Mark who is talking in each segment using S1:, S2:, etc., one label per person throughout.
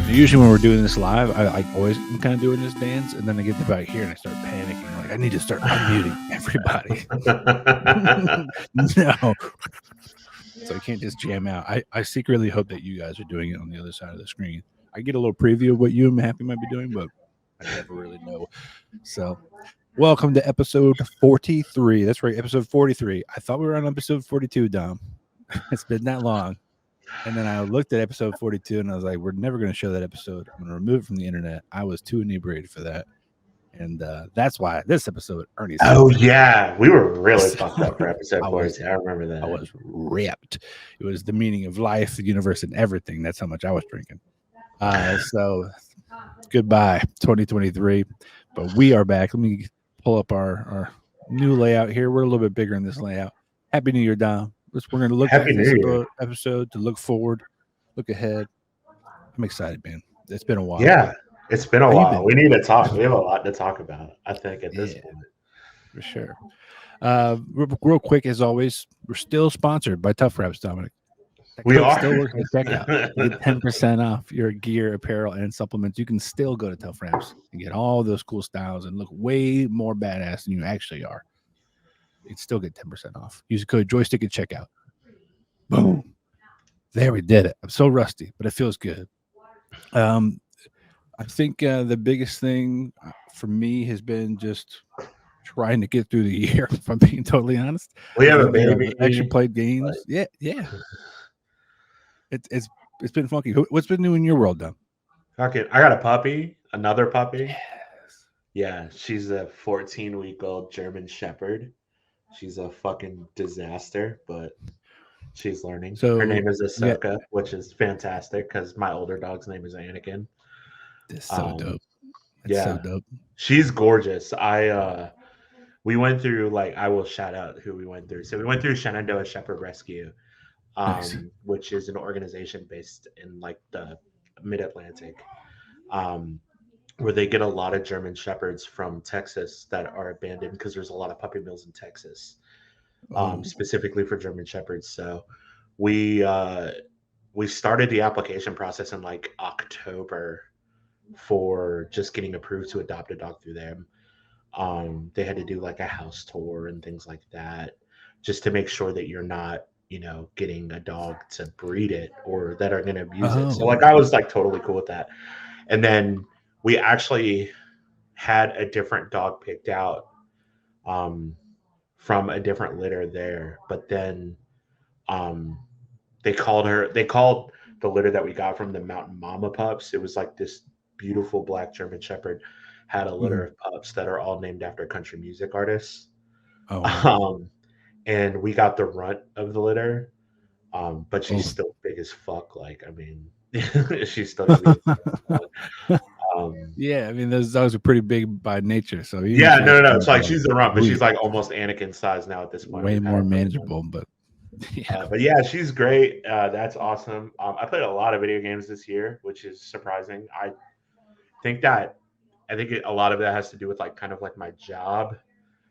S1: Usually when we're doing this live, I always kind of doing this dance, and then I get to about here and I start panicking. I'm like, I need to start unmuting everybody. No. So I can't just jam out. I secretly hope that you guys are doing it on the other side of the screen. I get a little preview of what you and Mahaffey might be doing, but I never really know. So welcome to episode 43. That's right, episode 43. I thought we were on episode 42, Dom. It's been that long. And then I looked at episode 42 and I was like, we're never going to show that episode. I'm going to remove it from the internet. I was too inebriated for that. And that's why this episode, Ernie's.
S2: Oh, yeah. We were really fucked up for episode 42. I remember that.
S1: I was ripped. It was the meaning of life, the universe, and everything. That's how much I was drinking. So goodbye, 2023. But we are back. Let me pull up our new layout here. We're a little bit bigger in this layout. Happy New Year, Dom. We're going to look at this episode to look forward, look ahead. I'm excited, man. It's been a while.
S2: Yeah, it's been a while. We need to talk. We have a lot to talk about, I think, at this point.
S1: For sure. Real quick, as always, we're still sponsored by Tough Wraps, Dominic.
S2: We are.
S1: Still working at checkout. You get 10% off your gear, apparel, and supplements. You can still go to Tough Wraps and get all those cool styles and look way more badass than you actually are. You'd still get 10% off. Use the code Joystick at checkout. Boom. There we did it. I'm so rusty, but it feels good. I think the biggest thing for me has been just trying to get through the year, if I'm being totally honest.
S2: We have a baby.
S1: Actually played games. Yeah. It's been funky. What's been new in your world, Dom?
S2: Okay, I got a puppy, another puppy.
S1: Yes.
S2: Yeah, she's a 14-week-old German Shepherd. She's a fucking disaster, but she's learning. So her name is Ahsoka, which is fantastic because my older dog's name is Anakin.
S1: That's so dope. That's so dope.
S2: She's gorgeous. We went through, I will shout out who we went through. So we went through Shenandoah Shepherd Rescue,
S1: Nice.
S2: which is an organization based in the Mid-Atlantic, where they get a lot of German Shepherds from Texas that are abandoned because there's a lot of puppy mills in Texas, specifically for German Shepherds. So we started the application process in October for just getting approved to adopt a dog through them. They had to do a house tour and things like that, just to make sure that you're not, getting a dog to breed it or that are going to abuse it. So I was totally cool with that. And then we actually had a different dog picked out from a different litter there. But then they called the litter that we got from the Mountain Mama pups. It was this beautiful black German Shepherd had a litter of pups that are all named after country music artists. And we got the runt of the litter. But she's still big as fuck. She's still big
S1: yeah, those dogs are pretty big by nature. So
S2: yeah, no. It's she's the runt, but she's almost Anakin size now at this point.
S1: Way more manageable, but
S2: yeah. But yeah, she's great. That's awesome. I played a lot of video games this year, which is surprising. I think a lot of that has to do with my job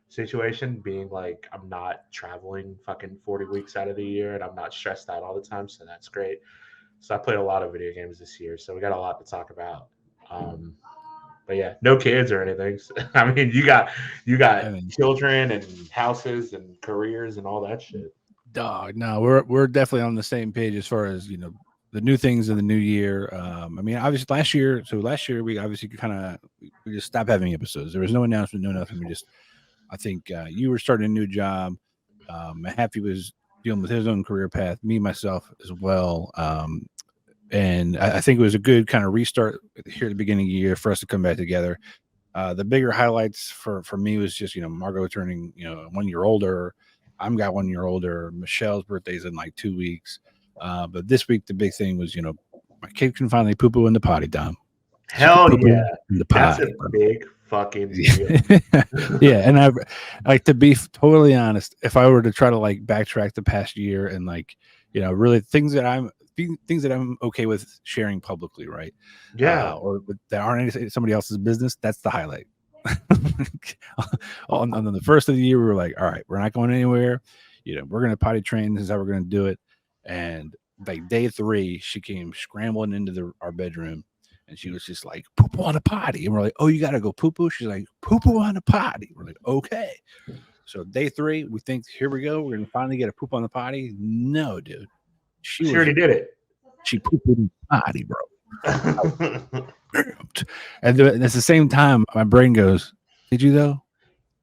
S2: situation being I'm not traveling fucking 40 weeks out of the year and I'm not stressed out all the time, so that's great. So I played a lot of video games this year, so we got a lot to talk about. But yeah, no kids or anything. You got children and houses and careers and all that shit.
S1: Dog, no, we're definitely on the same page as far as the new things in the new year. Obviously last year we obviously we just stopped having episodes. There was no announcement, no nothing. I think you were starting a new job. Mahaffey was dealing with his own career path, me, myself as well. And I think it was a good kind of restart here at the beginning of the year for us to come back together. The bigger highlights for me was just, Margot turning, 1 year older. I'm got 1 year older. Michelle's birthday's in 2 weeks. But this week, the big thing was, my kid can finally poo-poo in the potty, Dom.
S2: Hell yeah.
S1: In the potty,
S2: that's a big fucking deal.
S1: Yeah, and I to be totally honest, if I were to try to backtrack the past year and really things that I'm okay with sharing publicly, right?
S2: Yeah,
S1: or that aren't somebody else's business. That's the highlight. On the first of the year, we were all right, we're not going anywhere. we're gonna potty train. This is how we're gonna do it. And like day 3, she came scrambling into our bedroom, and she was just like, "Poo poo on a potty," and we're like, "Oh, you gotta go poo poo." She's like, "Poo poo on a potty." We're like, "Okay." So day 3, we think, here we go. We're gonna finally get a poop on the potty. No, dude,
S2: She already did it.
S1: She pooped in the potty, bro. And at the same time, my brain goes, "Did you though?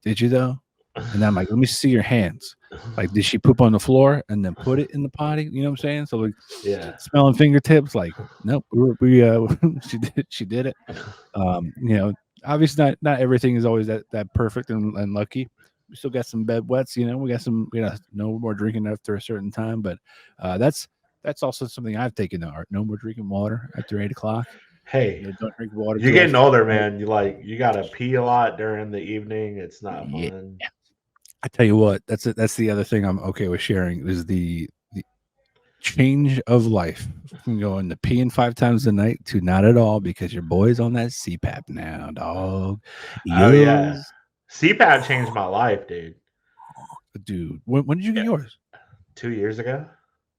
S1: Did you though?" And I'm like, "Let me see your hands. Like, did she poop on the floor and then put it in the potty?" You know what I'm saying? So like,
S2: Yeah.
S1: smelling fingertips. Like, nope. We she did it. Obviously not everything is always that perfect and lucky. We still got some bed wets. We got some. No more drinking after a certain time. But that's also something I've taken to heart. No more drinking water after 8 o'clock.
S2: Hey,
S1: Don't drink water.
S2: you're getting older, man. You gotta pee a lot during the evening. It's not fun.
S1: I tell you what, that's the other thing I'm okay with sharing is the change of life from going to peeing 5 times a night to not at all because your boy's on that CPAP now, dog.
S2: Oh yeah, CPAP changed my life, dude.
S1: Dude, when did you get yours?
S2: 2 years ago.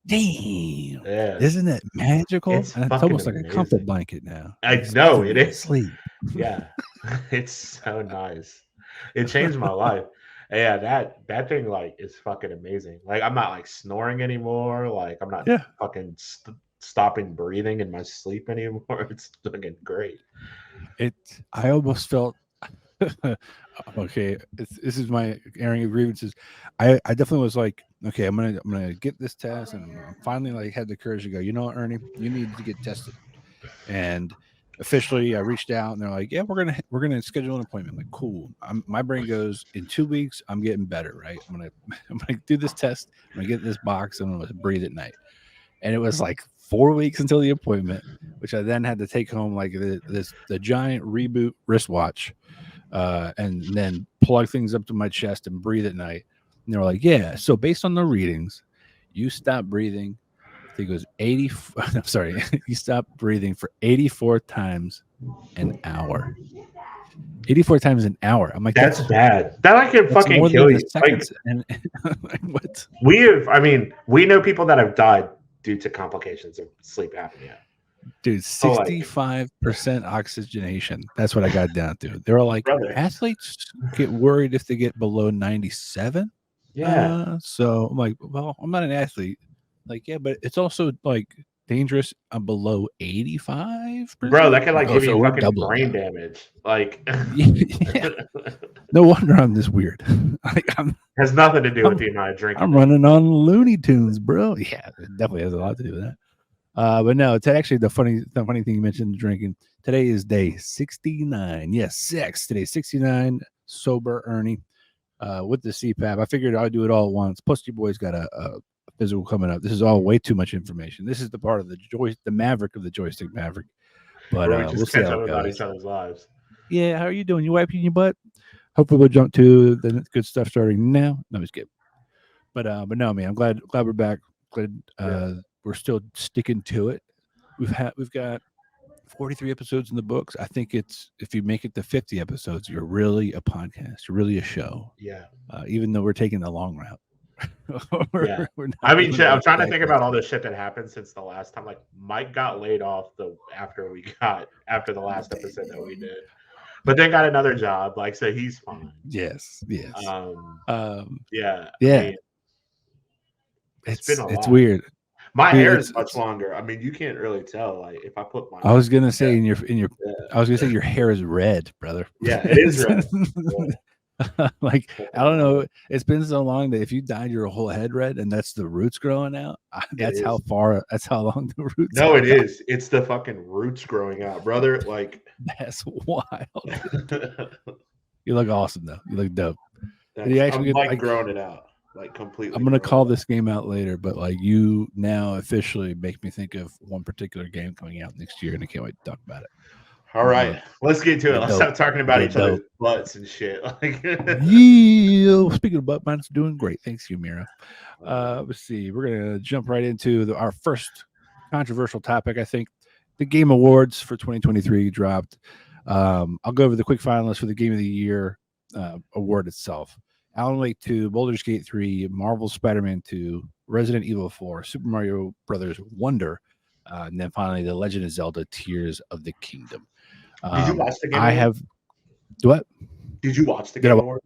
S1: Damn.
S2: Yeah.
S1: Isn't it magical?
S2: It's
S1: almost
S2: amazing.
S1: like a comfort blanket now.
S2: I know it is.
S1: Sleep.
S2: Yeah. It's so nice. It changed my life. Yeah, that thing like is fucking amazing. Like I'm not like snoring anymore. Like I'm not fucking stopping breathing in my sleep anymore. It's fucking great.
S1: I almost felt okay. This is my airing of grievances. I definitely was like, okay, I'm gonna get this test, and I finally like had the courage to go. You know what, Ernie, you need to get tested. And officially, I reached out, and they're like, yeah, we're gonna schedule an appointment. I'm like, cool. My brain goes, in 2 weeks, I'm getting better, right? I'm gonna do this test. I'm gonna get this box. I'm gonna breathe at night. And it was like 4 weeks until the appointment, which I then had to take home like the giant reboot wristwatch, and then plug things up to my chest and breathe at night. And they were like, yeah, so based on the readings, you stop breathing. I think it was 80. I'm sorry, you stop breathing for 84 times an hour. 84 times an hour. I'm like,
S2: that's bad. That I can fucking kill you.
S1: Seconds. And what?
S2: We know people that have died due to complications of sleep apnea.
S1: Dude, 65% oxygenation. That's what I got down to. They were like, athletes get worried if they get below 97.
S2: Yeah.
S1: So I'm like, well, I'm not an athlete. Like, yeah, but it's also like dangerous. I'm below 85.
S2: Bro, that can like give you fucking brain damage. Like,
S1: yeah. No wonder I'm this weird.
S2: Has nothing to do with the amount of drinking.
S1: I'm running on Looney Tunes, bro. Yeah, it definitely has a lot to do with that. But no, it's actually the funny thing you mentioned drinking. Today is day 69. Yes, 6. Today's 69. Sober Ernie, with the CPAP. I figured I'd do it all at once. Plus, you boys got a physical coming up. This is all way too much information. This is the part of the Maverick of the Joystick Maverick. But
S2: we'll see how it goes. About each other's lives.
S1: Yeah, how are you doing? You wiping your butt? Hopefully, we'll jump to the good stuff starting now. No, I'm just kidding. But no, man, I'm glad we're back. Glad we're still sticking to it. We've got 43 episodes in the books. I think if you make it to 50 episodes, you're really a podcast. You're really a show.
S2: Yeah.
S1: Even though we're taking the long route.
S2: Yeah. I'm trying to think about all the shit that happened since the last time. Like Mike got laid off after the last episode that we did. But then got another job. Like, so he's fine.
S1: Yes.
S2: Yeah.
S1: Yeah.
S2: It's been
S1: it's weird.
S2: My hair is much longer. I mean, you can't really tell. Like, if I put my,
S1: I was gonna say I was gonna say your hair is red, brother.
S2: Yeah, it is red.
S1: Like, I don't know. It's been so long that if you dyed your whole head red and that's the roots growing out, that's how long the roots.
S2: No, it is. It's the fucking roots growing out, brother. Like,
S1: that's wild. You look awesome though. You look dope.
S2: You actually I'm growing it out. Like completely.
S1: I'm gonna call this game out later, but like you now officially make me think of one particular game coming out next year, and I can't wait to talk about it.
S2: All right, let's get to it. Let's stop talking about each other's butts and shit.
S1: Yeah. Speaking of butt, mine's doing great. Thanks you, Mira. Let's see. We're gonna jump right into our first controversial topic. I think the Game Awards for 2023 dropped. I'll go over the quick finalists for the Game of the Year award itself. Alan Wake 2, Baldur's Gate 3, Marvel Spider-Man 2, Resident Evil 4, Super Mario Brothers Wonder, and then finally The Legend of Zelda: Tears of the Kingdom.
S2: Did you watch the Game
S1: I
S2: Award?
S1: have what?
S2: Did you watch the
S1: Did I
S2: Game
S1: wa-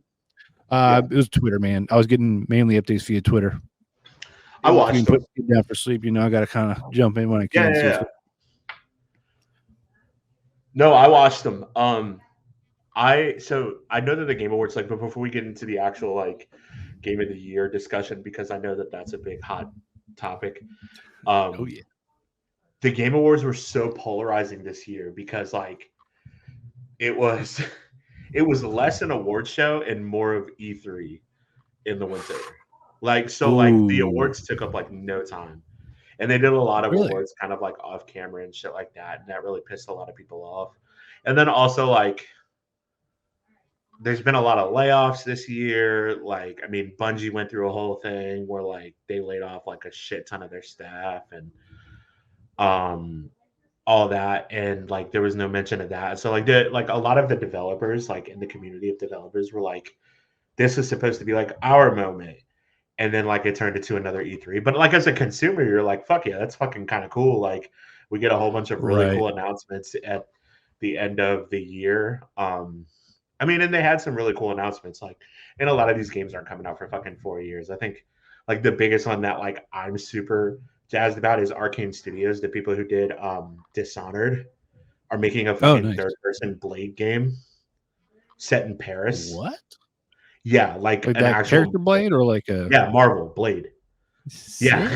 S2: Award?
S1: It was Twitter, man. I was getting mainly updates via Twitter.
S2: I watched
S1: you
S2: them.
S1: put down for sleep. I got to kind of jump in when I can.
S2: Yeah. No, I watched them. I know that the Game Awards, like, but before we get into the actual like Game of the Year discussion, because I know that that's a big hot topic.
S1: Oh yeah.
S2: The Game Awards were so polarizing this year because like it was less an award show and more of E3 in the winter. Like the awards took up like no time. And they did a lot of
S1: Really?
S2: awards kind of like off camera and shit like that. And that really pissed a lot of people off. And then also like there's been a lot of layoffs this year. Like, I mean, Bungie went through a whole thing where like they laid off like a shit ton of their staff and all that, and like there was no mention of that. So like a lot of the developers, like in the community of developers, were like, this is supposed to be like our moment. And then like it turned into another E3. But like as a consumer, you're like, fuck yeah, that's fucking kind of cool. Like we get a whole bunch of really cool announcements at the end of the year. I mean, and they had some really cool announcements. Like, and a lot of these games aren't coming out for fucking 4 years. I think like the biggest one that like I'm super jazzed about is Arcane Studios. The people who did Dishonored are making a fucking third-person Blade game set in Paris.
S1: What?
S2: Yeah, like an
S1: that
S2: actual
S1: character Blade or like a
S2: Marvel Blade.
S1: Sick.
S2: Yeah.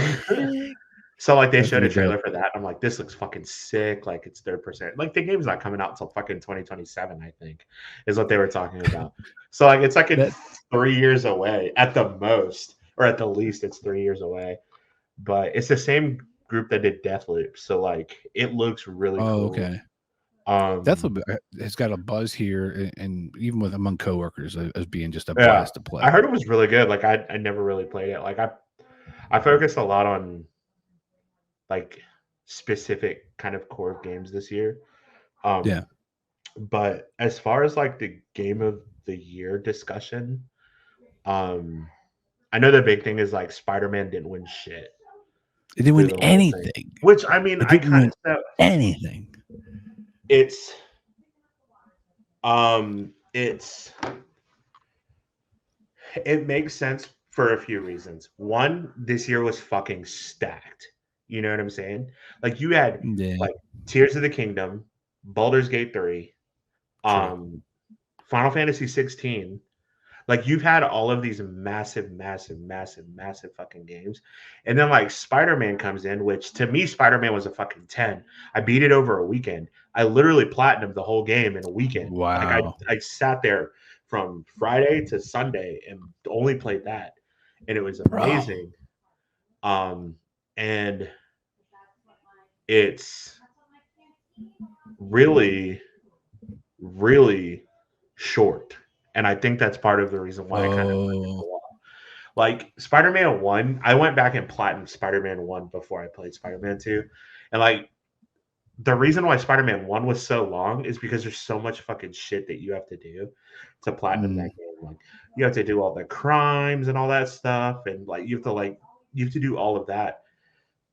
S2: So like they showed a trailer for that. I'm like, this looks fucking sick. Like it's 3%. Like the game's not coming out until fucking 2027, I think, is what they were talking about. So like it's like it's 3 years away at the most, or at the least, it's 3 years away. But it's the same group that did Deathloop, so like it looks really cool.
S1: Okay. Deathloop has got a buzz here, and even with among coworkers, as being just a blast to play.
S2: I heard it was really good. Like I never really played it. Like I focused a lot on like specific kind of core games this year.
S1: Yeah.
S2: But as far as like the Game of the Year discussion, I know the big thing is like Spider-Man didn't win shit.
S1: It didn't win anything.
S2: Which I mean, I kind of
S1: anything.
S2: It makes sense for a few reasons. One, this year was fucking stacked. You know what I'm saying? Like you had like Tears of the Kingdom, Baldur's Gate 3, Final Fantasy 16. Like you've had all of these massive fucking games. And then like Spider-Man comes in, which to me, Spider-Man was a fucking 10. I beat it over a weekend. I literally platinumed the whole game in a weekend.
S1: Wow.
S2: Like I sat there from Friday to Sunday and only played that. And it was amazing. And it's really, really short. And I think that's part of the reason why I kind of like Spider-Man 1. I went back and platinumed Spider-Man 1 before I played Spider-Man 2. And like the reason why Spider-Man 1 was so long is because there's so much fucking shit that you have to do to platinum that game. Like you have to do all the crimes and all that stuff, and like you have to do all of that.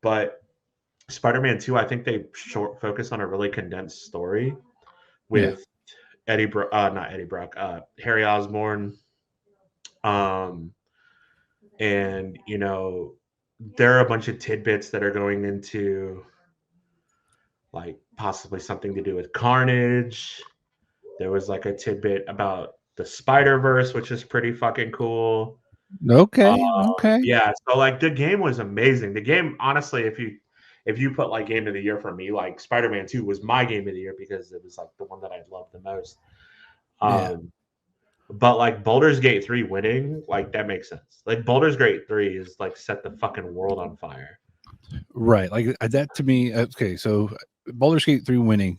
S2: But Spider-Man 2, I think they focus on a really condensed story with Harry Osborn. And you know, there are a bunch of tidbits that are going into like possibly something to do with Carnage. There was like a tidbit about the Spider-Verse, which is pretty fucking cool.
S1: Okay.
S2: Yeah, so like the game was amazing. The game, honestly, if you put like game of the year for me, like Spider-Man 2 was my game of the year because it was like the one that I loved the most. But like Baldur's Gate 3 winning, like that makes sense. Like Baldur's Gate 3 is like set the fucking world on fire.
S1: Right. Like that to me. Okay. So Baldur's Gate 3 winning,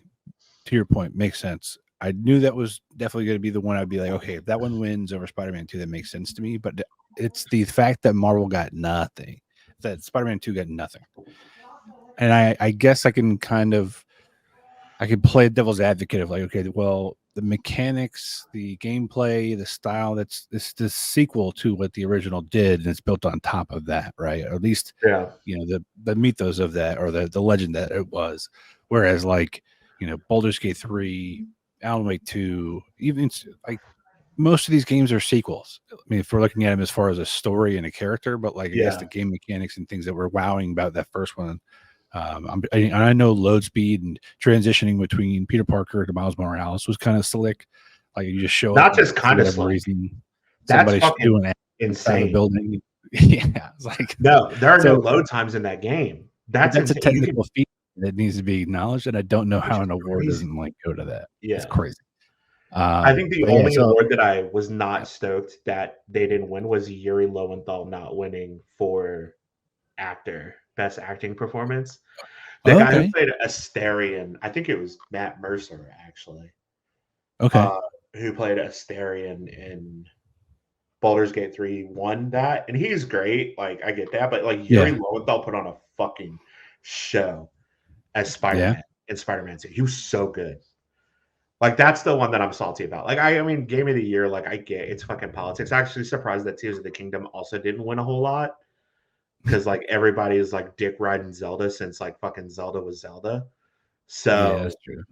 S1: to your point, makes sense. I knew that was definitely going to be the one I'd be like, okay, if that one wins over Spider-Man 2, that makes sense to me. But it's the fact that Marvel got nothing, that Spider-Man 2 got nothing. And I guess I can play devil's advocate of like, okay, well, mechanics, the gameplay, the style. That's the sequel to what the original did, and it's built on top of that, right? Or at least
S2: Yeah.
S1: The mythos of that, or the legend that it was. Whereas like Baldur's Gate 3, Alan Wake 2, even like most of these games are sequels. I mean, if we're looking at them as far as a story and a character, but like I guess the game mechanics and things that were wowing about that first one. I know load speed and transitioning between Peter Parker to Miles Morales was kind of slick. Like you just show
S2: Not
S1: up,
S2: just
S1: for
S2: kind of
S1: whatever
S2: slick.
S1: reason,
S2: That's
S1: somebody's
S2: fucking
S1: doing it inside of a
S2: insane.
S1: building. Yeah, it's like
S2: No, there are no load times in that game. That's
S1: that's a
S2: insane. You
S1: technical feat that needs to be acknowledged, and I don't know
S2: which
S1: how
S2: is
S1: an award
S2: crazy.
S1: doesn't like go to that. It's
S2: Yeah.
S1: crazy.
S2: I think the
S1: But yeah,
S2: only
S1: so
S2: award that I was
S1: yeah.
S2: not stoked that they didn't win was Yuri Lowenthal not winning for best acting performance. The guy who
S1: Okay.
S2: played Asterion, I think it was Matt Mercer actually,
S1: Okay.
S2: who played Asterion in Baldur's Gate 3, won that, and he's great. Like I get that, but like Yuri
S1: Yeah.
S2: Lowenthal put on a fucking show as
S1: Yeah.
S2: Spider-Man in Spider-Man 2. He was so good. Like that's the one that I'm salty about. Like I mean, Game of the Year. Like I get it's fucking politics. I'm actually surprised that Tears of the Kingdom also didn't win a whole lot because like everybody is like dick riding Zelda since like fucking Zelda was Zelda.
S1: Yeah,
S2: So,
S1: that's true.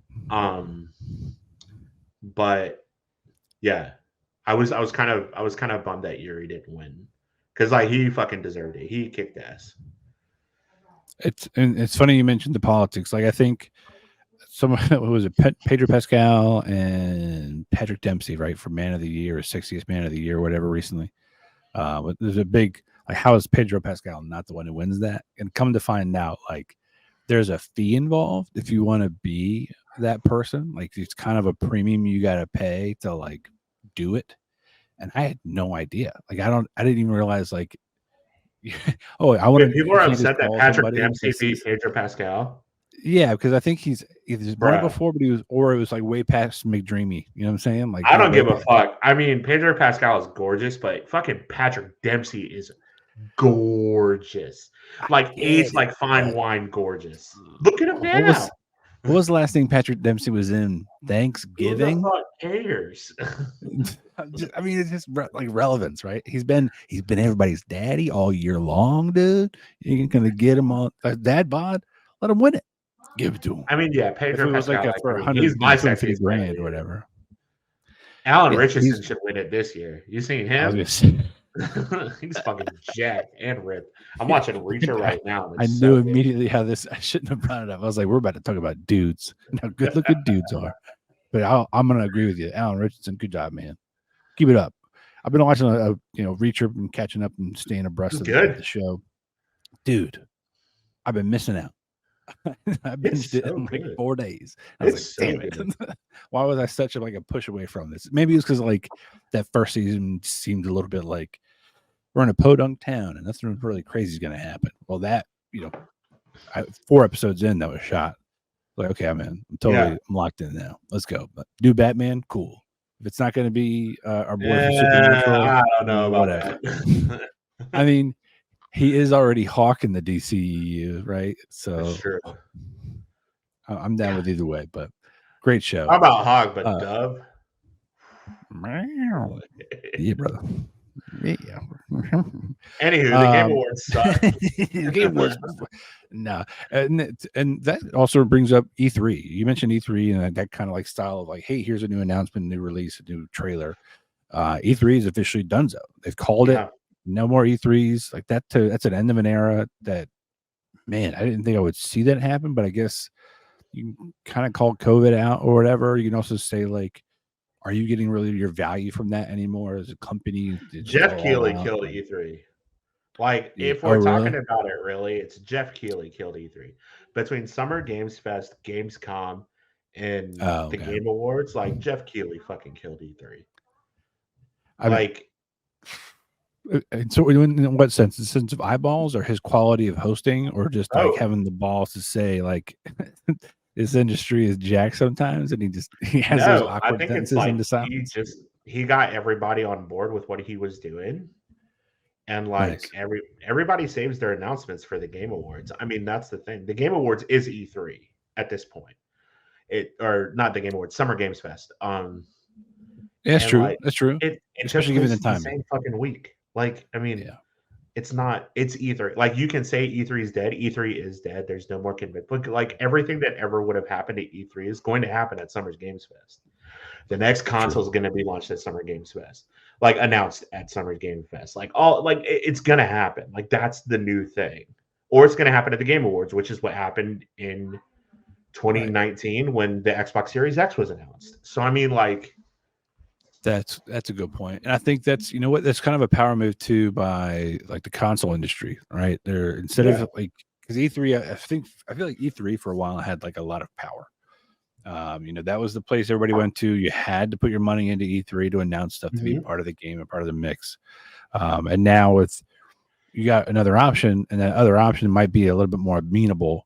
S2: But yeah, I was kind of bummed that Yuri didn't win because like he fucking deserved it. He kicked ass.
S1: It's funny you mentioned the politics. Like I think someone who was it Pedro Pascal and Patrick Dempsey, right, for Man of the Year or 60th Man of the Year, or whatever recently. But there's a big like, how is Pedro Pascal not the one who wins that? And come to find out, like, there's a fee involved if you want to be that person. Like, it's kind of a premium you got to pay to like do it. And I had no idea. Like, I didn't even realize like, oh, I want
S2: Wait,
S1: to.
S2: people
S1: You
S2: are
S1: can't just
S2: upset that
S1: call
S2: Patrick
S1: somebody
S2: Dempsey
S1: because
S2: beat
S1: he's.
S2: Pedro Pascal.
S1: Yeah, because I think he's either won it
S2: Bruh.
S1: before, but it was like way past McDreamy. You know what I'm saying? Like
S2: I
S1: it was
S2: don't
S1: way
S2: give a
S1: past.
S2: fuck. I mean, Pedro Pascal is gorgeous, but fucking Patrick Dempsey is gorgeous. Like
S1: Get
S2: aged
S1: it,
S2: like fine
S1: but
S2: wine gorgeous. Look at him
S1: what
S2: now.
S1: was what was the last thing Patrick Dempsey was in?
S2: Who the
S1: Thanksgiving.
S2: fuck cares?
S1: I mean, it's just like relevance, right? He's been everybody's daddy all year long, dude. You ain't gonna get him on dad bod. Let him win it. Give it to him.
S2: I mean, yeah,
S1: If
S2: Pedro
S1: it was like
S2: Pascal.
S1: a,
S2: Like,
S1: for
S2: I mean, he's
S1: 100,
S2: my
S1: 250
S2: sexiest man of
S1: grand
S2: the
S1: or
S2: year.
S1: whatever.
S2: Alan
S1: Yeah,
S2: Richardson should win it this year. You seen
S1: I was
S2: him?
S1: gonna say,
S2: He's fucking jacked and ripped. I'm watching Reacher right now. And
S1: I
S2: it's
S1: knew
S2: so good.
S1: immediately how this. I shouldn't have brought it up. I was like, we're about to talk about dudes and how good looking dudes are. But I'm gonna agree with you, Alan Richardson. Good job, man. Keep it up. I've been watching a Reacher and catching up and staying abreast
S2: He's
S1: of
S2: good.
S1: the show. Dude, I've been missing out. I
S2: It's
S1: binged it
S2: so
S1: in like
S2: good.
S1: 4 days. I was like,
S2: It's so
S1: damn it.
S2: good.
S1: Why was I such a push away from this? Maybe it's because like that first season seemed a little bit like we're in a podunk town and nothing really crazy is going to happen. Well, that, 4 episodes in, that was shot. Like, okay, I'm in. I'm locked in now. Let's go. But do Batman, cool. If it's not going to be our boy from Supernatural,
S2: I don't know about
S1: whatever.
S2: that.
S1: I mean, he is already Hawk in the DCU, right? So
S2: That's true.
S1: I'm down with either way, but great show.
S2: How about Hog, but Dove?
S1: Yeah, brother. Yeah.
S2: Anywho, the Game Awards suck.
S1: The Game Awards. No, and that also brings up E3. You mentioned E3 and that kind of like style of like, hey, here's a new announcement, new release, a new trailer. E3 is officially donezo. They've called it. No more E3s. Like that. That's an end of an era. That, man, I didn't think I would see that happen, but I guess you kind of call COVID out or whatever. You can also say like, are you getting really your value from that anymore as a company?
S2: Jeff Keighley killed E3. Like, if we're talking about it, really, it's Jeff Keighley killed E3. Between Summer Games Fest, Gamescom, and the Game Awards, like, Jeff Keighley fucking killed E3.
S1: So in what sense? The sense of eyeballs, or his quality of hosting, or just like having the balls to say like this industry is jacked sometimes, and he has those awkward sentences
S2: like
S1: into silence.
S2: He got everybody on board with what he was doing, and like everybody saves their announcements for the Game Awards. I mean, that's the thing. The Game Awards is E3 at this point. or not the Game Awards, Summer Games Fest.
S1: Yeah, that's
S2: And
S1: true.
S2: like
S1: That's true.
S2: it took
S1: Especially given
S2: place
S1: the
S2: the
S1: timing.
S2: same fucking week. Like, I mean,
S1: Yeah.
S2: it's E3. Like, you can say E3 is dead. E3 is dead. There's no more convict. Like, everything that ever would have happened at E3 is going to happen at Summer Games Fest. The next console is going to be launched at Summer Games Fest, like announced at Summer Game Fest. Like it's going to happen. Like, that's the new thing, or it's going to happen at the Game Awards, which is what happened in 2019 when the Xbox Series X was announced. So I mean, like,
S1: that's a good point, and I think that's that's kind of a power move too by like the console industry, right? They're instead of like because E3, I feel like E3 for a while had like a lot of power. That was the place everybody went to. You had to put your money into E3 to announce stuff to be part of the game and part of the mix. And now you got another option, and that other option might be a little bit more amenable.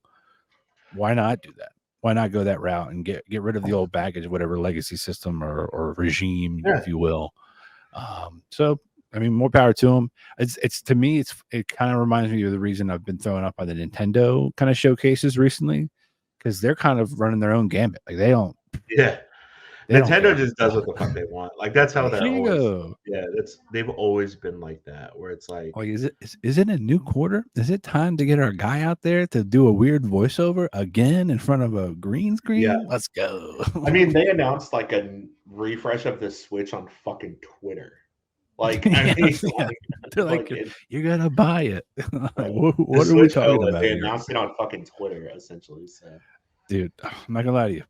S1: Why not do that? Why not go that route and get rid of the old baggage, whatever legacy system or regime, if you will? So, I mean, more power to them. It's to me, it kind of reminds me of the reason I've been thrown up by the Nintendo kind of showcases recently, because they're kind of running their own gambit. Like they don't.
S2: Yeah. Nintendo just does what the fuck they want. Like, that's how they're always. Yeah, they've always been like that. Where it's like,
S1: is it a new quarter? Is it time to get our guy out there to do a weird voiceover again in front of a green screen?
S2: Yeah,
S1: let's go.
S2: I mean, they announced like a refresh of the Switch on fucking Twitter. Like, I mean,
S1: they're like you're gonna buy it.
S2: Right.
S1: What are we talking about?
S2: They announced it on fucking Twitter, essentially. So,
S1: dude, I'm not gonna lie to you.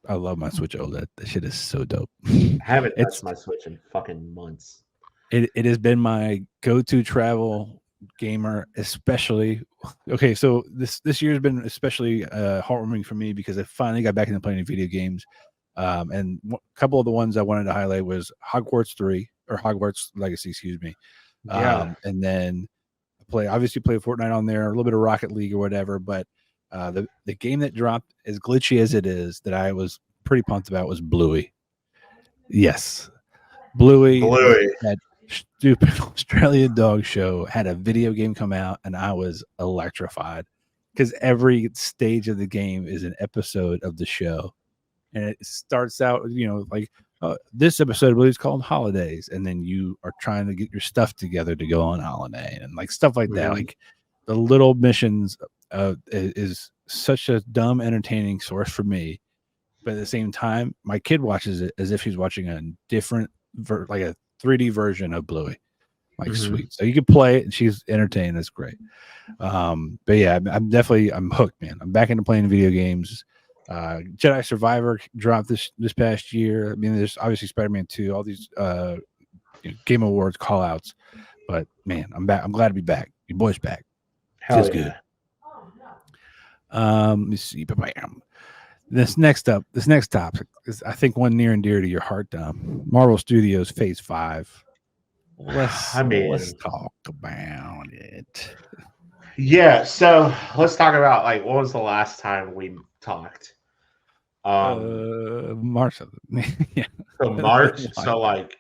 S1: I love my Switch OLED. That shit is so dope.
S2: I haven't touched my Switch in fucking months.
S1: It has been my go-to travel gamer, especially. Okay, so this year has been especially heartwarming for me because I finally got back into playing video games. And a couple of the ones I wanted to highlight was Hogwarts 3 or Hogwarts Legacy, excuse me.
S2: Yeah.
S1: And then obviously play Fortnite on there, a little bit of Rocket League or whatever, but the game that dropped, as glitchy as it is, that I was pretty pumped about was Bluey. Yes. Bluey. That stupid Australian dog show had a video game come out, and I was electrified because every stage of the game is an episode of the show. And it starts out, like this episode, I believe, is called Holidays. And then you are trying to get your stuff together to go on holiday and like stuff like that. Like the little missions is such a dumb, entertaining source for me. But at the same time, my kid watches it as if she's watching a different, like a 3D version of Bluey. Like, sweet. So you can play it and she's entertained. That's great. But yeah, I'm hooked, man. I'm back into playing video games. Jedi Survivor dropped this past year. I mean, there's obviously Spider-Man 2, all these Game Awards call outs. But man, I'm back. I'm glad to be back. Your boy's back. Feels good. Let me see. This next topic is, I think, one near and dear to your heart, Dom. Marvel Studios Phase 5. Let's talk about it.
S2: Yeah, so let's talk about like what was the last time we talked?
S1: March. Yeah.
S2: So March. So like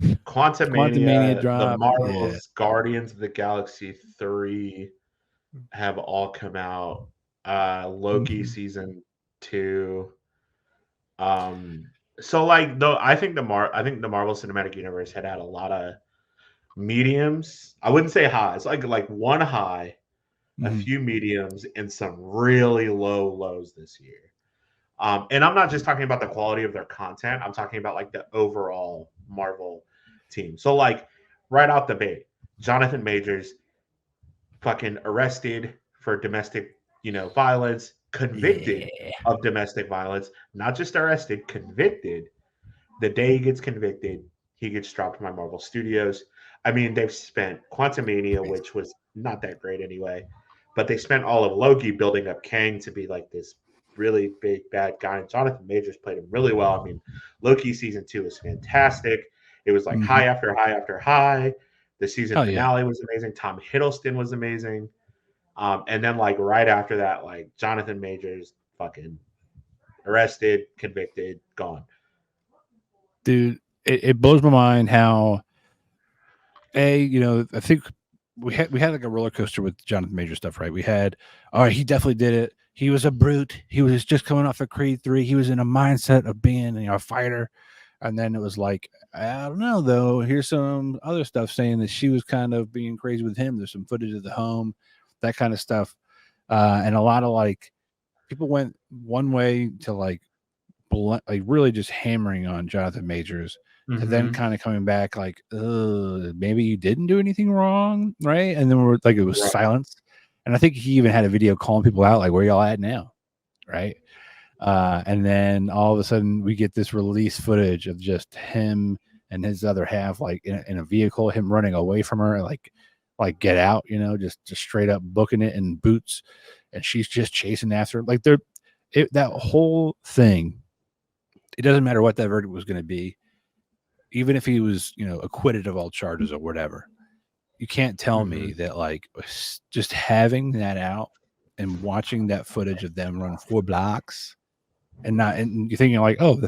S2: Quantumania dropped, the Marvel's Guardians of the Galaxy 3 have all come out. Loki season 2. So like though I think the Marvel Cinematic Universe had a lot of mediums. I wouldn't say highs, like one high, a few mediums, and some really low lows this year. And I'm not just talking about the quality of their content. I'm talking about like the overall Marvel team. So like right out the bait, Jonathan Majors fucking arrested for domestic, violence, convicted of domestic violence, not just arrested, convicted. The day he gets convicted, he gets dropped by Marvel Studios. I mean, they've spent Quantumania, which was not that great anyway, but they spent all of Loki building up Kang to be like this really big bad guy. And Jonathan Majors played him really well. I mean, Loki season 2 was fantastic. It was like high after high after high. The season finale was amazing. Tom Hiddleston was amazing. And then like right after that, like Jonathan Majors fucking arrested, convicted, gone.
S1: Dude, it blows my mind how I think we had like a roller coaster with Jonathan Major stuff, right? We had, all right, he definitely did it. he was a brute. He was just coming off of Creed 3. He was in a mindset of being, a fighter. And then it was like, I don't know, though. Here's some other stuff saying that she was kind of being crazy with him. There's some footage of the home, that kind of stuff. And a lot of like people went one way to like really just hammering on Jonathan Majors to then kind of coming back like, maybe you didn't do anything wrong, right? And then we're like, it was silence. And I think he even had a video calling people out, like, where y'all at now, right? And then all of a sudden we get this release footage of just him and his other half, like in a vehicle, him running away from her, like get out, just straight up booking it in boots, and she's just chasing after him. Like that whole thing. It doesn't matter what that verdict was going to be, even if he was, acquitted of all charges or whatever. You can't tell me that, like, just having that out and watching that footage of them run 4 blocks and you're thinking like, oh,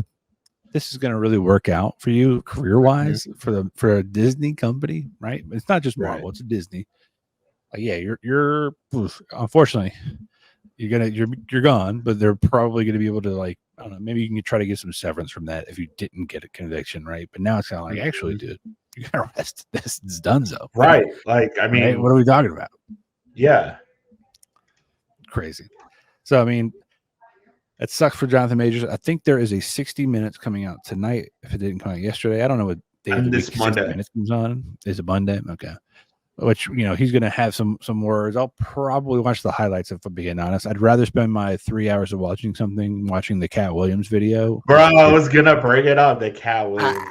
S1: this is going to really work out for you career wise for a Disney company, right? It's not just Marvel; it's a Disney. Like, yeah, you're unfortunately you're gone, but they're probably going to be able to, like, I don't know, maybe you can try to get some severance from that if you didn't get a conviction, right? But now it's kind of like, actually, dude, you got arrested. This is donezo,
S2: right? Like, I mean,
S1: right? What are we talking about?
S2: Yeah,
S1: crazy. So, I mean, it sucks for Jonathan Majors. I think there is a 60 Minutes coming out tonight. If it didn't come out yesterday, I don't know what day of the week 60 Minutes comes on. Is it Monday? Okay. Which, he's going to have some words. I'll probably watch the highlights if I'm being honest. I'd rather spend my 3 hours of watching the Cat Williams video.
S2: Bro, I was going to bring it up. The Cat Williams.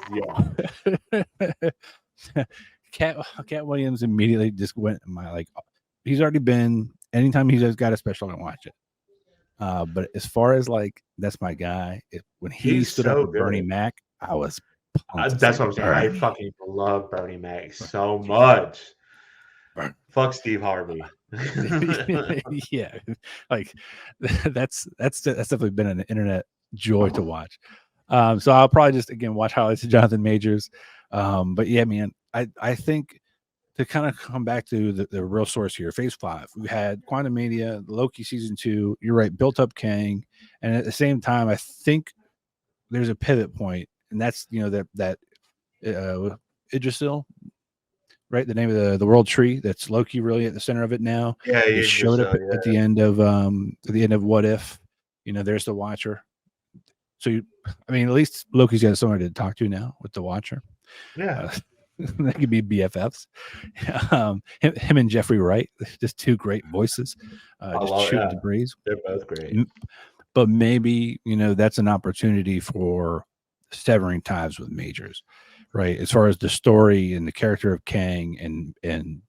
S1: Yeah. Cat Williams immediately just went he's already been, anytime he's got a special, I watch it. But as far as like, that's my guy. When he stood up with Bernie Mac, I was pumped.
S2: That's what I'm saying. I fucking love Bernie Mac so much. Fuck Steve Harvey.
S1: Yeah, like that's definitely been an internet joy to watch. So I'll probably just again watch highlights of Jonathan Majors. But yeah, man, I think to kind of come back to the real source here, Phase 5, we had Quantumania, Loki season 2. You're right, built up Kang, and at the same time, I think there's a pivot point, and that's that Yggdrasil. Right, the name of the world tree. That's Loki really at the center of it now.
S2: Yeah,
S1: he showed up at the end of What If. There's the Watcher. So at least Loki's got someone to talk to now with the Watcher.
S2: Yeah,
S1: that could be BFFs. Him and Jeffrey Wright, just 2 great voices. Just shooting the breeze.
S2: They're both great.
S1: But maybe that's an opportunity for severing ties with Majors. Right, as far as the story and the character of Kang, and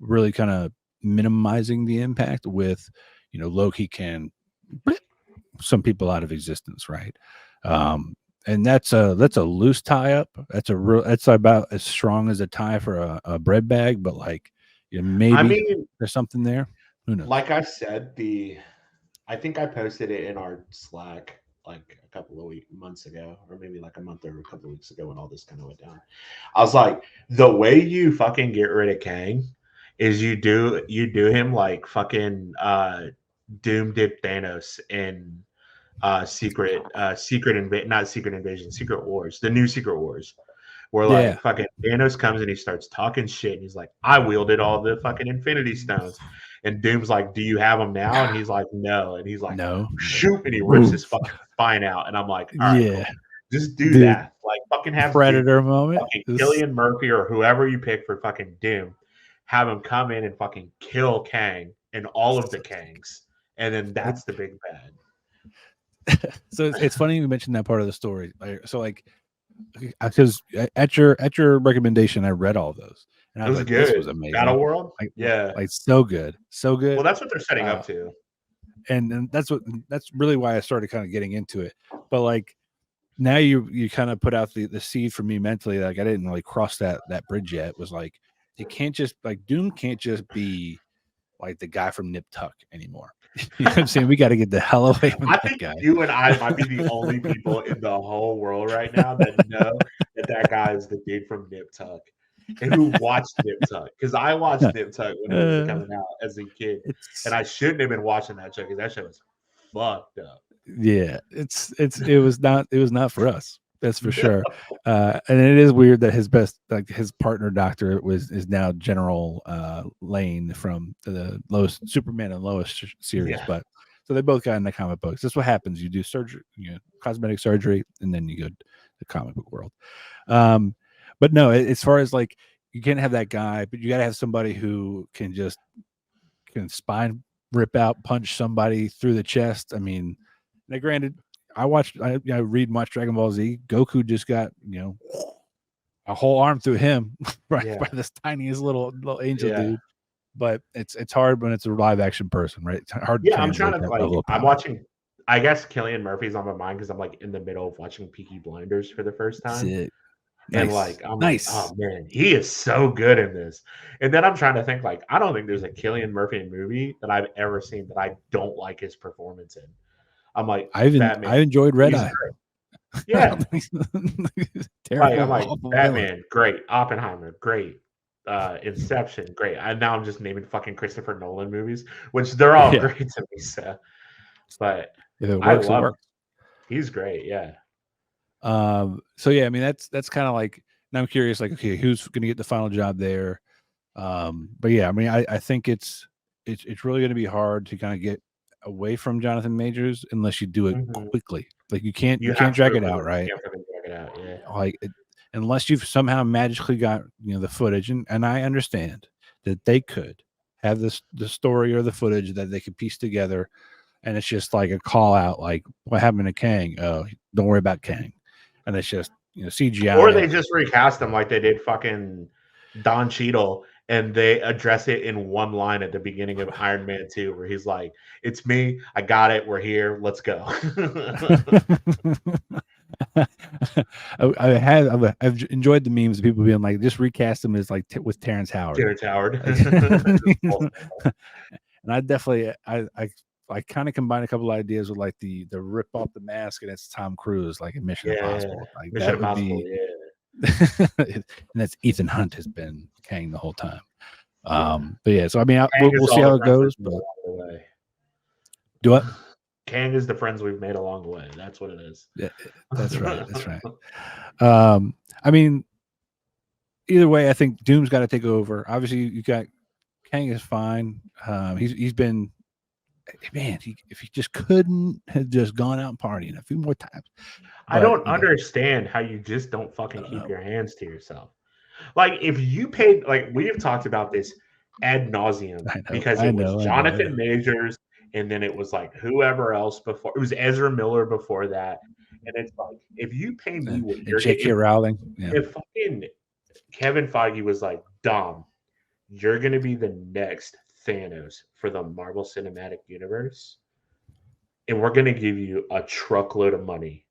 S1: really kind of minimizing the impact with, Loki can blip some people out of existence, right? And that's a loose tie up. That's about as strong as a tie for a bread bag, but like, maybe there's something there. Who knows?
S2: Like I said, I think I posted it in our Slack like a couple of months ago, or maybe like a month or a couple of weeks ago when all this kind of went down. I was like, the way you fucking get rid of Kang is you do him like fucking Doom did Thanos in Secret Wars, the new Secret Wars, where like fucking Thanos comes and he starts talking shit and he's like, I wielded all the fucking Infinity Stones. And Doom's like, do you have them now? And he's like, no. And he's like, no, shoot. And he rips his fucking spine out. And I'm like, all right, cool. Just do that. Like, fucking have
S1: Predator moment.
S2: Fucking Cillian Murphy or whoever you pick for fucking Doom, have him come in and fucking kill Kang and all of the Kangs. And then that's the big bad.
S1: So it's funny you mentioned that part of the story. So like, because at your recommendation, I read all those. And I was like,
S2: good.
S1: This was amazing.
S2: Battle World?
S1: Like so good.
S2: Well, that's what they're setting up to.
S1: And that's really why I started kind of getting into it. But like, now you kind of put out the seed for me mentally. Like, I didn't really cross that bridge yet. It was like, it can't just, like, Doom can't just be like the guy from Nip Tuck anymore. You know what I'm saying? We got to get the hell away from that guy.
S2: I think you and I might be the only people in the whole world right now that know that guy is the dude from Nip Tuck. and who watched Nip Tuck, because I watched Nip Tuck when it was coming out as a kid, and I shouldn't have been watching that show because that show was fucked up.
S1: Yeah, it was not for us. That's for sure. And it is weird that his partner doctor is now General Lane from the Lois Superman and Lois series.
S2: Yeah.
S1: But so they both got in the comic books. That's what happens. You do surgery, cosmetic surgery, and then you go to the comic book world. But no, as far as like, you can't have that guy, but you got to have somebody who can spine rip out, punch somebody through the chest. I mean, now granted, I read much Dragon Ball Z. Goku just got a whole arm through him by this tiniest little angel dude. But it's hard when it's a live action person, right? It's hard.
S2: Yeah, I'm trying to I'm watching. I guess Cillian Murphy's on my mind because I'm like in the middle of watching Peaky Blinders for the first time.
S1: Sick.
S2: And I'm like, oh man, he is so good in this. And then I'm trying to think, like, I don't think there's a Cillian Murphy movie that I've ever seen that I don't like his performance in. I'm like,
S1: I enjoyed Red Eye.
S2: Yeah. I'm like, Batman, great. Oppenheimer, great. Inception, great. And now I'm just naming fucking Christopher Nolan movies, which they're all great to me. So, but
S1: if it works,
S2: I love him. He's great. Yeah.
S1: So yeah, I mean that's kind of like, now I'm curious, like, okay, who's going to get the final job there? But yeah, I mean, I think it's really going to be hard to kind of get away from Jonathan Majors unless you do it quickly. Like you can't drag it out, right? Like unless you've somehow magically got the footage, and I understand that they could have the story or the footage that they could piece together, and it's just like a call out, like what happened to Kang? Oh, don't worry about Kang. And it's just CGI,
S2: or they just recast them like they did fucking Don Cheadle, and they address it in one line at the beginning of Iron Man 2, where he's like, "It's me, I got it, we're here, let's go."
S1: I've enjoyed the memes of people being like, just recast him as like with Terrence Howard. And I definitely I kind of combine a couple of ideas with like the rip off the mask and it's Tom Cruise, like in Mission Impossible. Like
S2: Mission Impossible,
S1: and that's Ethan Hunt has been Kang the whole time. But yeah, so I mean, we'll see how it goes. But do what?
S2: Kang is the friends we've made along the way. That's what it is.
S1: Yeah, that's right. That's right. I mean, either way, I think Doom's got to take over. Obviously, you got Kang is fine. He's been. Man, if he just couldn't have just gone out and partying a few more times.
S2: I don't understand how you just don't fucking keep your hands to yourself. Like, if you paid, like, we have talked about this ad nauseum because it was Jonathan Majors, and then it was like whoever else before. It was Ezra Miller before that. And it's like, if you pay me what you're
S1: J.K. Rowling.
S2: If fucking Kevin Feige was like, Dom, you're going to be the next Thanos for the Marvel Cinematic Universe, and we're gonna give you a truckload of money,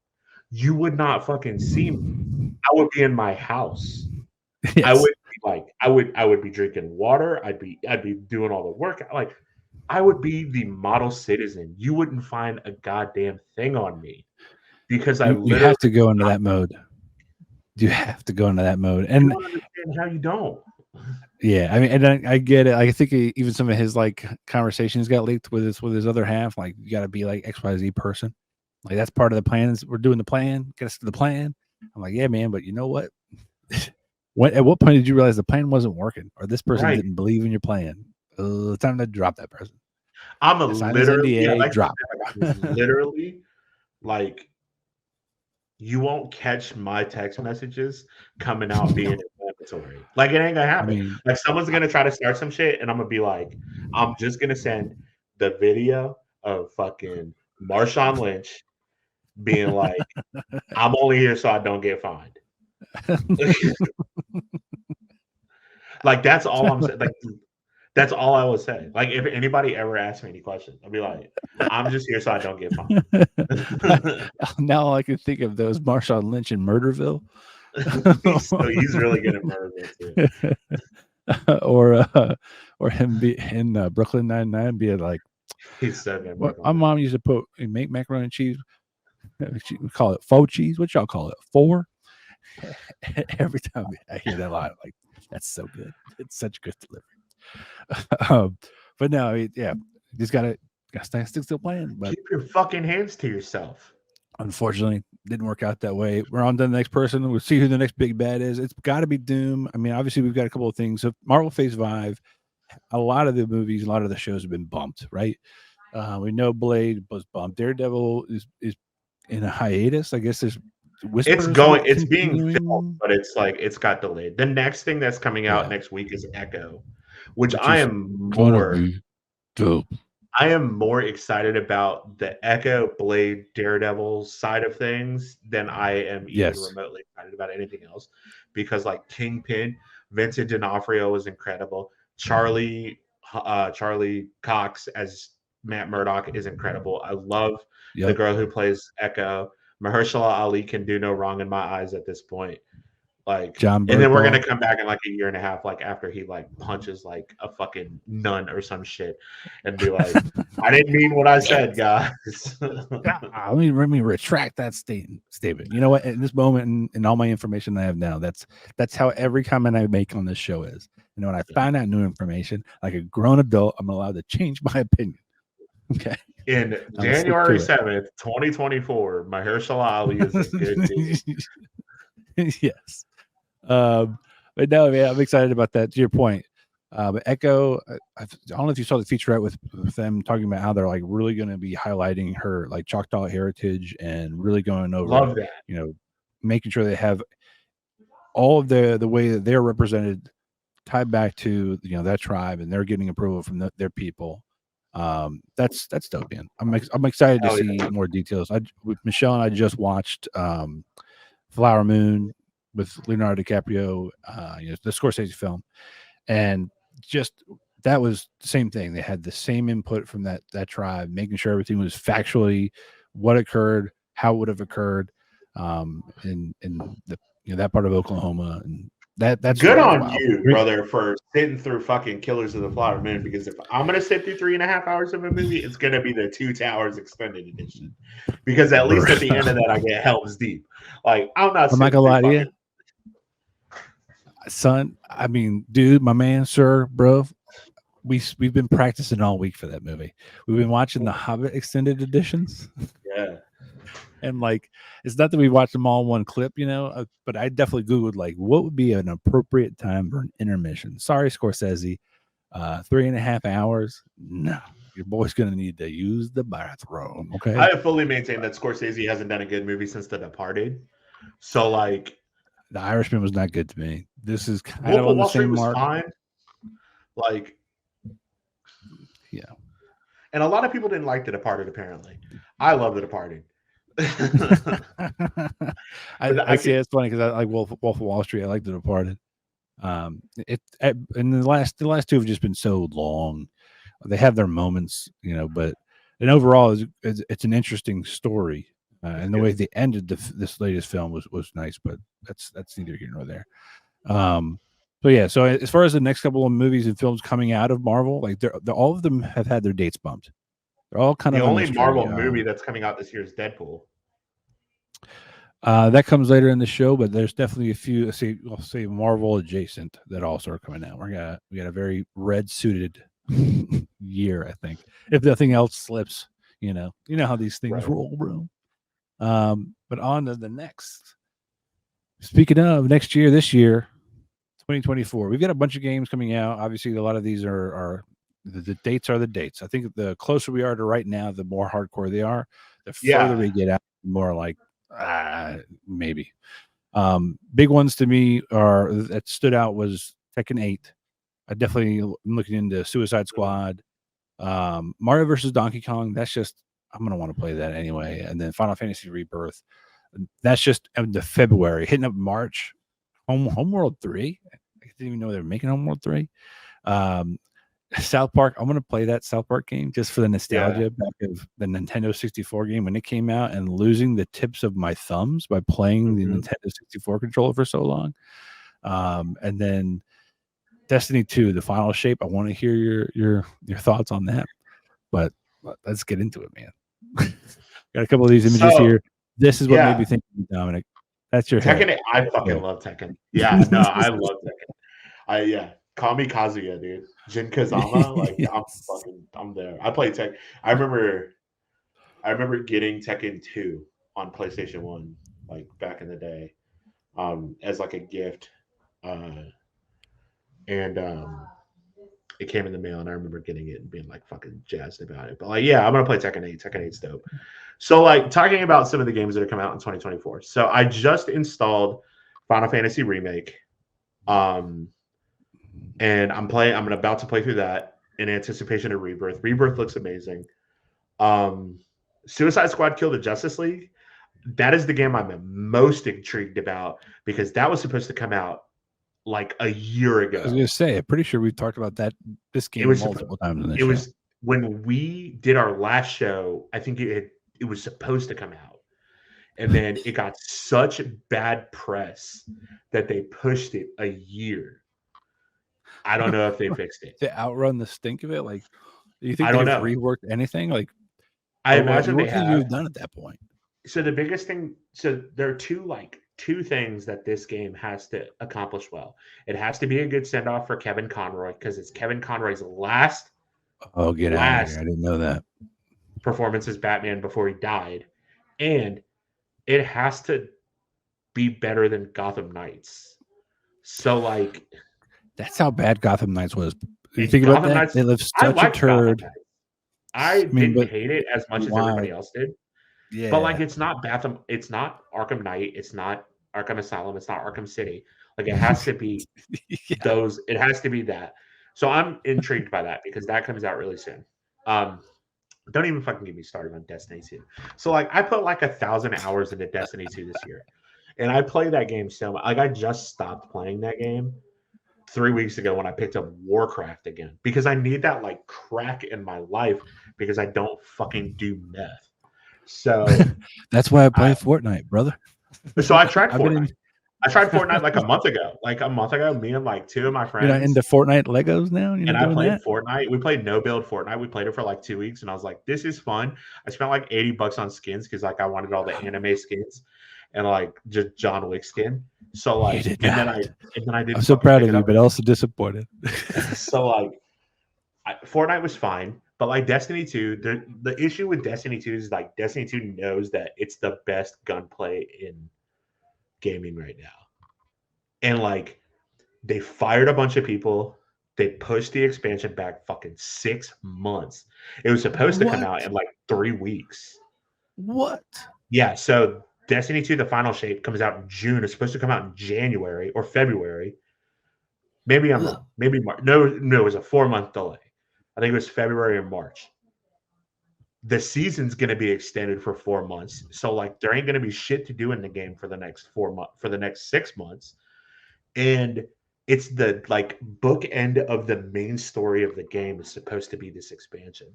S2: you would not fucking see me. I would be in my house. Yes. I would be drinking water. I'd be doing all the work. Like, I would be the model citizen. You wouldn't find a goddamn thing on me because
S1: you have to go into that mode. You have to go into that mode, and
S2: I don't understand how you don't.
S1: Yeah, I mean, and I get it. I think even some of his like conversations got leaked with his other half. Like, you got to be like XYZ person. Like, that's part of the plan. We're doing the plan. Get us to the plan. I'm like, yeah, man. But you know what? At what point did you realize the plan wasn't working, or this person didn't believe in your plan? Time to drop that person.
S2: I'm literally literally like, you won't catch my text messages coming out being inflammatory. Like, it ain't gonna happen. I mean, like, someone's gonna try to start some shit, and I'm gonna be like, I'm just gonna send the video of fucking Marshawn Lynch being like, I'm only here so I don't get fined. Like, that's all I'm saying. Like, that's all I would say. Like, if anybody ever asks me any questions, I'll be like, I'm just here so I don't get fined.
S1: Now all I can think of those Marshawn Lynch in Murderville.
S2: So he's really good at Murderville
S1: too. Or him be in Brooklyn Nine-Nine being like,
S2: he's so good.
S1: My mom used to make macaroni and cheese. We call it faux cheese. What y'all call it? Four? Every time I hear that line, I'm like, That's so good. It's such good delivery. But no, yeah, just gotta still playing. But
S2: keep your fucking hands to yourself.
S1: unfortunately, didn't work out that way. We're on to the next person. We'll see who the next big bad is. It's got to be Doom. I mean, obviously, we've got a couple of things. So Marvel Phase 5, a lot of the movies, a lot of the shows have been bumped, right? We know Blade was bumped. Daredevil is in a hiatus. I guess there's whispers.
S2: It's being filmed, but it's got delayed. The next thing that's coming out next week is Echo, which I am more excited about the Echo, Blade, Daredevil side of things than I am even remotely excited about anything else, because like Kingpin, Vincent D'Onofrio was incredible. Charlie Cox as Matt Murdock is incredible. I love the girl who plays Echo. Mahershala Ali can do no wrong in my eyes at this point. Like, and then we're gonna come back in like a year and a half, like after he like punches like a fucking nun or some shit, and be like, "I didn't mean what I said, guys."
S1: Let me retract that statement. You know what? At this moment, and all my information I have now, that's how every comment I make on this show is. You know, when I find out new information, like a grown adult, I'm allowed to change my opinion. Okay.
S2: In January 7th, 2024, Mahershala Ali is a good dude.
S1: Yes. But no, man, I'm excited about that. To your point, but Echo, I don't know if you saw the featurette with them talking about how they're like really going to be highlighting her like Choctaw heritage and really going over,
S2: love that,
S1: you know, making sure they have all of the way that they're represented tied back to, you know, that tribe, and they're getting approval from their people. That's dope, man. I'm excited to see more details. With Michelle and I just watched Flower Moon with Leonardo DiCaprio, you know, the Scorsese film, and just that was the same thing. They had the same input from that tribe, making sure everything was factually what occurred, how it would have occurred, in the, you know, that part of Oklahoma, and that's
S2: good on you, brother, for sitting through fucking Killers of the Flower Moon. Because if I'm gonna sit through 3.5 hours of a movie, it's gonna be the 2 Towers extended edition. Because at least at the end of that, I get Helm's Deep. Like, I'm not
S1: gonna lie to you, son. I mean, dude, my man, sir, bro. We've been practicing all week for that movie. We've been watching the Hobbit extended editions.
S2: Yeah.
S1: And like, it's not that we watched them all in one clip, you know, but I definitely Googled like what would be an appropriate time for an intermission. Sorry, Scorsese, 3.5 hours. No, your boy's going to need to use the bathroom. Okay.
S2: I have fully maintained that Scorsese hasn't done a good movie since The Departed. So like,
S1: The Irishman was not good to me. This is kind of on the same mark.
S2: Fine. Like,
S1: yeah.
S2: And a lot of people didn't like The Departed, apparently. I love The Departed.
S1: I see it's funny because I like Wolf of Wall Street. I like The Departed. And the last two have just been so long. They have their moments, you know, but overall it's an interesting story, and the way they ended this latest film was nice, but that's neither here nor there. So yeah, so as far as the next couple of movies and films coming out of Marvel, like they're all of them have had their dates bumped. They're all kind of
S2: the only Marvel movie that's coming out this year is Deadpool.
S1: That comes later in the show, but there's definitely a few. I'll say Marvel adjacent that also are coming out. We got a very red suited year, I think. If nothing else slips, you know how these things roll, bro. But on to the next. Speaking of next year, this year, 2024, we've got a bunch of games coming out. Obviously, a lot of these are the dates are the dates. I think the closer we are to right now, the more hardcore they are. The further we get out, the more like maybe. Big ones to me that stood out was Tekken 8. I definitely am looking into Suicide Squad, Mario versus Donkey Kong. That's just, I'm gonna want to play that anyway. And then Final Fantasy Rebirth. That's just into February, hitting up March. Homeworld 3. I didn't even know they were making Homeworld 3. South Park. I'm gonna play that South Park game just for the nostalgia back of the Nintendo 64 game when it came out, and losing the tips of my thumbs by playing the Nintendo 64 controller for so long. And then Destiny 2, the final shape. I want to hear your thoughts on that, but let's get into it, man. Got a couple of these images here. This is what made me think of Dominic. That's your
S2: Tekken. I fucking love Tekken. Yeah, no, I love Tekken. Call me Kazuya, dude. Jin Kazama, like
S1: Yes.
S2: I'm there. I play Tech. I remember getting Tekken 2 on PlayStation 1, like back in the day, as like a gift. Uh, and it came in the mail, and I remember getting it and being like fucking jazzed about it. But like, yeah, I'm gonna play Tekken 8. Tekken 8's dope. So like talking about some of the games that are coming out in 2024. So I just installed Final Fantasy Remake. And I'm about to play through that in anticipation of Rebirth. Rebirth looks amazing. Um Suicide Squad Kill the Justice League. That is the game I'm most intrigued about because that was supposed to come out like a year
S1: I was
S2: ago.
S1: gonna say, I'm pretty sure we've talked about this
S2: It
S1: game
S2: was
S1: multiple times in this
S2: it
S1: show.
S2: was when we did our last show, I think it was supposed to come out. And then it got such bad press that they pushed it a year. I don't know if they fixed it.
S1: To outrun the stink of it, like, do you think
S2: I don't
S1: they've
S2: know.
S1: reworked anything? Like,
S2: I
S1: what
S2: imagine they
S1: could you have
S2: have.
S1: done at that point?
S2: So the biggest thing, so there are two things that this game has to accomplish well. It has to be a good send off for Kevin Conroy because it's Kevin Conroy's last
S1: Oh, get out of here! I didn't know that.
S2: performance as Batman before he died, and it has to be better than Gotham Knights. So like
S1: That's how bad Gotham Knights was. You
S2: and
S1: think about
S2: Gotham
S1: that?
S2: Knights,
S1: They left
S2: I
S1: such a
S2: liked Gotham
S1: turd.
S2: Knights. I
S1: mean,
S2: didn't
S1: but
S2: hate it as much as
S1: wow,
S2: everybody else did. But like
S1: yeah.
S2: it's not Gotham, it's not Arkham Knight, it's not Arkham Asylum, it's not Arkham City. Like it has to be
S1: Yeah.
S2: it has to be that. So I'm intrigued by that because that comes out really soon. Don't even fucking get me started on Destiny 2. So like I put like 1,000 hours into Destiny 2 this year. And I play that game so much. Like I just stopped playing that game 3 weeks ago when I picked up Warcraft again because I need that like crack in my life because I don't fucking do meth. So
S1: That's why I play
S2: I
S1: Fortnite, brother.
S2: I tried
S1: I've been in.
S2: Fortnite. I tried Fortnite like a month ago. Like a month ago, me and like two of my
S1: You're not
S2: friends
S1: into Fortnite Legos now. You're
S2: and
S1: not
S2: I
S1: doing
S2: played
S1: that.
S2: Fortnite. We played no build Fortnite. We played it for like 2 weeks, and I was like, "This is fun." I spent like $80 on skins because like I wanted all the anime skins and like just John Wick skin. So
S1: You
S2: like,
S1: did
S2: and then
S1: not.
S2: I
S1: I'm
S2: didn't
S1: so
S2: fucking
S1: proud
S2: pick
S1: of
S2: it
S1: you,
S2: up.
S1: but also disappointed.
S2: So like, Fortnite was fine, but like Destiny 2, the issue with Destiny 2 is like Destiny 2 knows that it's the best gunplay in gaming right now, and like they fired a bunch of people. They pushed the expansion back fucking 6 months. It was supposed to come
S1: What?
S2: out in like 3 weeks.
S1: What?
S2: Yeah, so Destiny 2, the final shape, comes out in June. It's supposed to come out in January or February. Maybe I'm
S1: Ugh.
S2: wrong. Maybe March. No, it was a 4 month delay. I think it was February or March. The season's going to be extended for 4 months. So like there ain't going to be shit to do in the game for the next 4 months, for the next 6 months. And it's the like bookend of the main story of the game is supposed to be this expansion.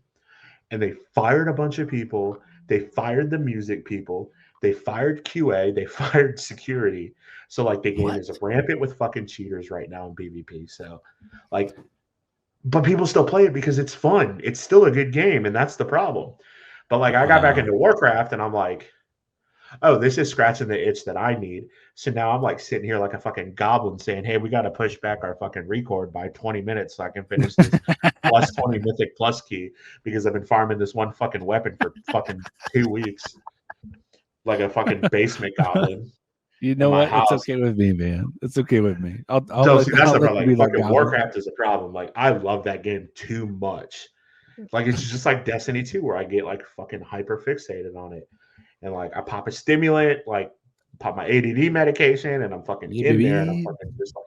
S2: And they fired a bunch of people. They fired the music people. They fired QA. They fired security. So like the game
S1: What?
S2: is rampant with fucking cheaters right now in PvP. So like, but people still play it because it's fun. It's still a good game, and that's the problem. But like I got back
S1: Wow.
S2: into Warcraft and I'm like, oh, this is scratching the itch that I need. So now I'm like sitting here like a fucking goblin saying, hey, we got to push back our fucking record by 20 minutes so I can finish this plus 20 mythic plus key because I've been farming this one fucking weapon for fucking 2 weeks like a fucking basement goblin
S1: You
S2: in
S1: know
S2: my
S1: what? It's
S2: house.
S1: okay with me, man. It's okay with me. I'll
S2: So
S1: let
S2: see, that's
S1: I'll
S2: the
S1: let
S2: problem.
S1: you
S2: Like
S1: be that
S2: fucking
S1: goblin.
S2: Warcraft is a problem. Like I love that game too much. Like it's just like Destiny 2 where I get like fucking hyper fixated on it. And like I pop a stimulant, like pop my ADD medication, and I'm fucking
S1: Yeah,
S2: in there, and I'm
S1: baby.
S2: fucking just like,